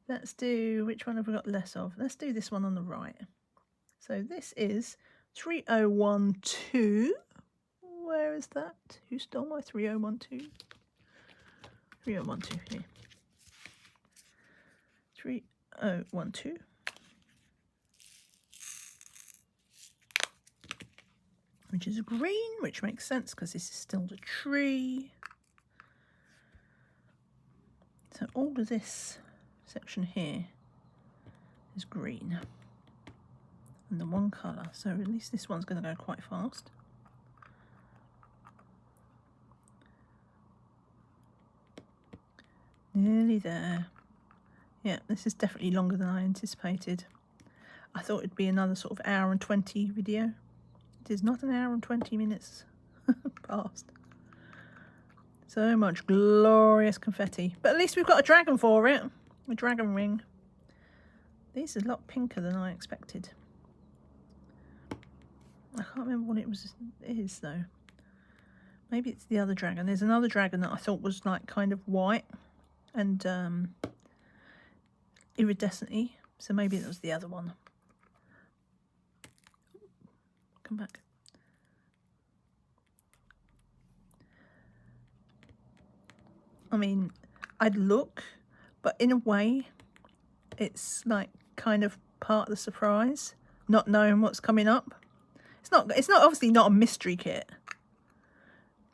Let's do, which one have we got less of? Let's do this one on the right. So this is 3012. Where is that? Who stole my 3012? 3012 here. 3012. Which is green, which makes sense because this is still the tree. So all of this section here is green. And the one colour, so at least this one's going to go quite fast. Nearly there. Yeah, this is definitely longer than I anticipated. I thought it'd be another sort of hour and 20 video. It is not an hour and 20 minutes past. So much glorious confetti. But at least we've got a dragon for it. A dragon ring. These are a lot pinker than I expected. I can't remember what it is though. Maybe it's the other dragon. There's another dragon that I thought was like kind of white and iridescent-y. So maybe it was the other one. Come back. I mean, I'd look, but in a way, it's like kind of part of the surprise, not knowing what's coming up. It's not obviously not a mystery kit,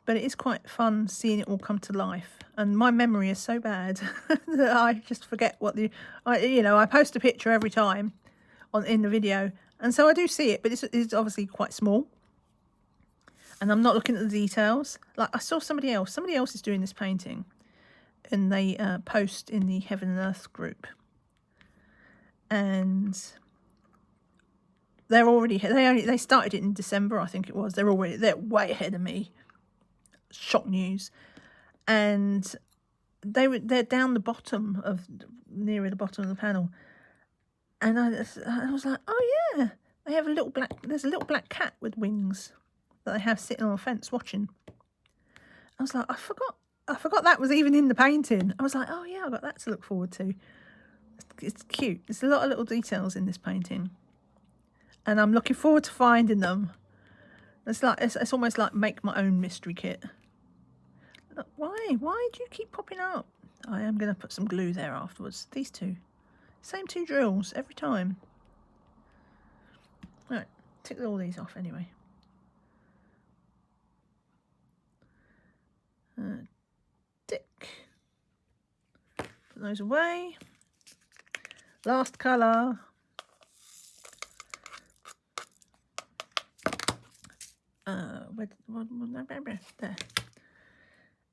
but it is quite fun seeing it all come to life. And my memory is so bad that I just forget what I post a picture every time in the video, and so I do see it, but it's obviously quite small. And I'm not looking at the details. Like I saw somebody else is doing this painting, and they post in the Heaven and Earth group, and they started it in December, I think it was. They're way ahead of me. Shock news. And they're down the bottom nearer the bottom of the panel, and I was like, oh yeah, they have there's a little black cat with wings that they have sitting on a fence watching. I was like, I forgot that was even in the painting. I was like, oh yeah, I've got that to look forward to. It's cute. There's a lot of little details in this painting, and I'm looking forward to finding them. It's almost like make my own mystery kit. Look, why do you keep popping up? I am going to put some glue there afterwards. These two, same 2 drills every time. tick all these off anyway. Tick. Put those away. Last colour. There.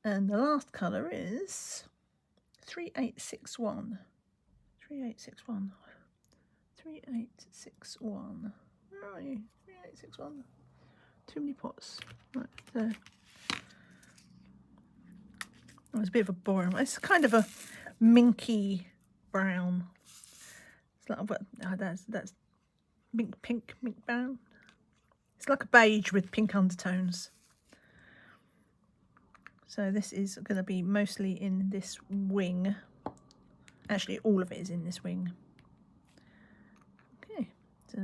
And the last colour is 3861. 3861. 3861. Where are you? 3861. Too many pots. Right there. Oh, it's a bit of a boring one. It's kind of a minky brown. It's like that's mink brown. It's like a beige with pink undertones. So this is going to be mostly in this wing. Actually, all of it is in this wing. Okay, so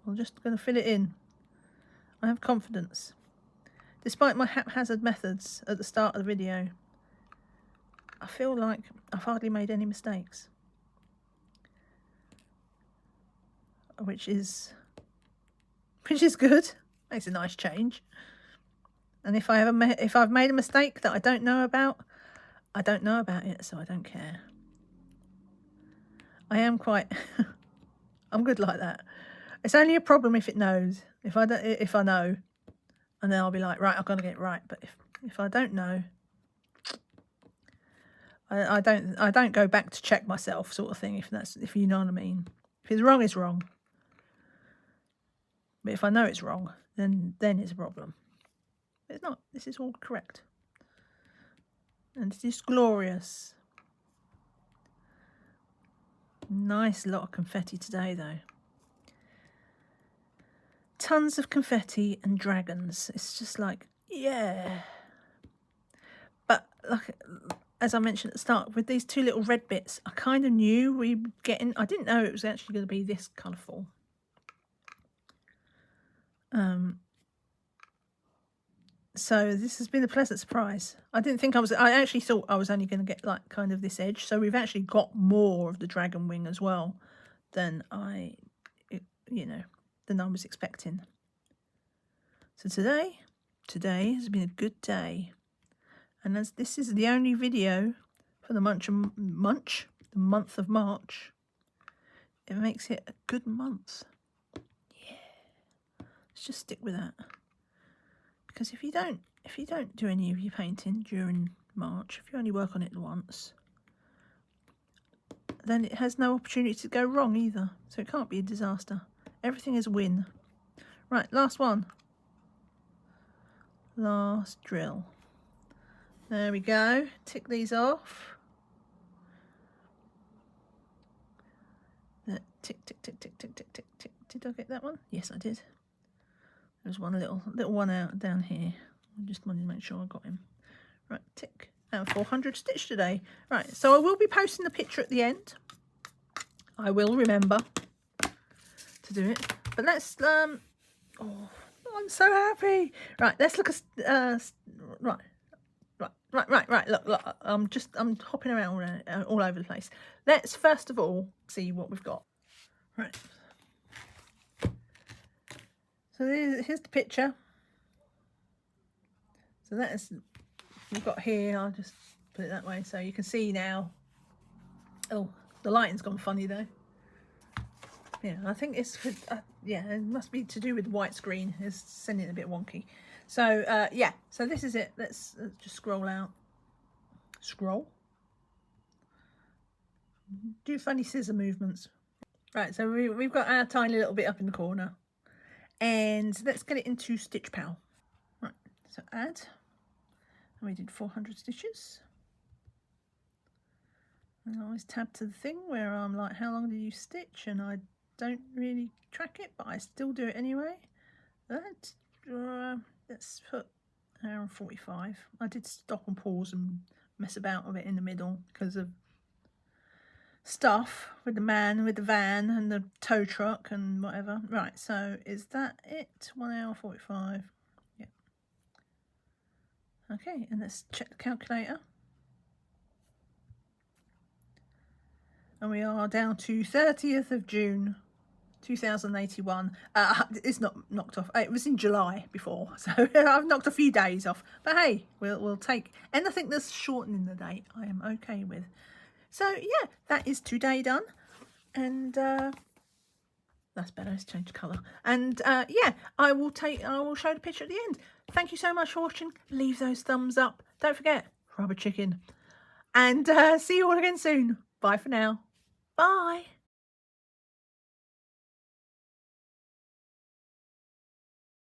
I'm just going to fill it in. I have confidence. Despite my haphazard methods at the start of the video, I feel like I've hardly made any mistakes. Which is good. Makes a nice change. And if I've made a mistake that I don't know about it, so I don't care. I am quite I'm good like that. It's only a problem if it knows. If I know, and then I'll be like, right, I've got to get it right. But if I don't know, I don't go back to check myself, sort of thing. If you know what I mean. If it's wrong, it's wrong. But if I know it's wrong, then it's a problem. But it's not. This is all correct, and it is glorious. Nice lot of confetti today, though. Tons of confetti and dragons. It's just like, yeah. But like, as I mentioned at the start, with these two little red bits, I kind of knew we'd get in. I didn't know it was actually going to be this colourful. So this has been a pleasant surprise. I actually thought I was only going to get like kind of this edge. So we've actually got more of the dragon wing as well than I was expecting. So today has been a good day. And as this is the only video for the month of March, it makes it a good month. Yeah. Let's just stick with that. Because if you don't do any of your painting during March, if you only work on it once, then it has no opportunity to go wrong either. So it can't be a disaster. Everything is a win. Right, last one. Last drill. There we go. Tick these off. Tick, tick, tick, tick, tick, tick, tick, tick. Did I get that one? Yes, I did. There's one little one out down here. I just wanted to make sure I got him. Right, tick. And 400 stitch today. Right, so I will be posting the picture at the end. I will remember to do it. But let's oh, I'm so happy. Right, let's look at right. Look. I'm hopping around all over the place. Let's first of all see what we've got. Right. So here's the picture. So we've got here. I'll just put it that way so you can see now. Oh, the lighting's gone funny though. Yeah, I think it's yeah, it must be to do with the white screen. It's sending it a bit wonky. So yeah, so this is it. Let's just scroll out. Scroll. Do funny scissor movements. Right, so we've got our tiny little bit up in the corner. And let's get it into Stitch Pal. Right, so add. And we did 400 stitches. And I always tab to the thing where I'm like, how long did you stitch? And I don't really track it, but I still do it anyway. Let's put an hour and 45. I did stop and pause and mess about with it in the middle because of stuff with the man with the van and the tow truck and whatever. Right, so is that it? 1 hour 45. Yeah. Okay, and let's check the calculator. And we are down to 30th of June 2081. It's not knocked off. It was in July before, so I've knocked a few days off. But hey, we'll take anything that's shortening the date. I am okay with. So yeah, that is today done, and that's better. Let's change colour. And yeah, I will show the picture at the end. Thank you so much for watching. Leave those thumbs up. Don't forget, rubber chicken. And see you all again soon. Bye for now. Bye.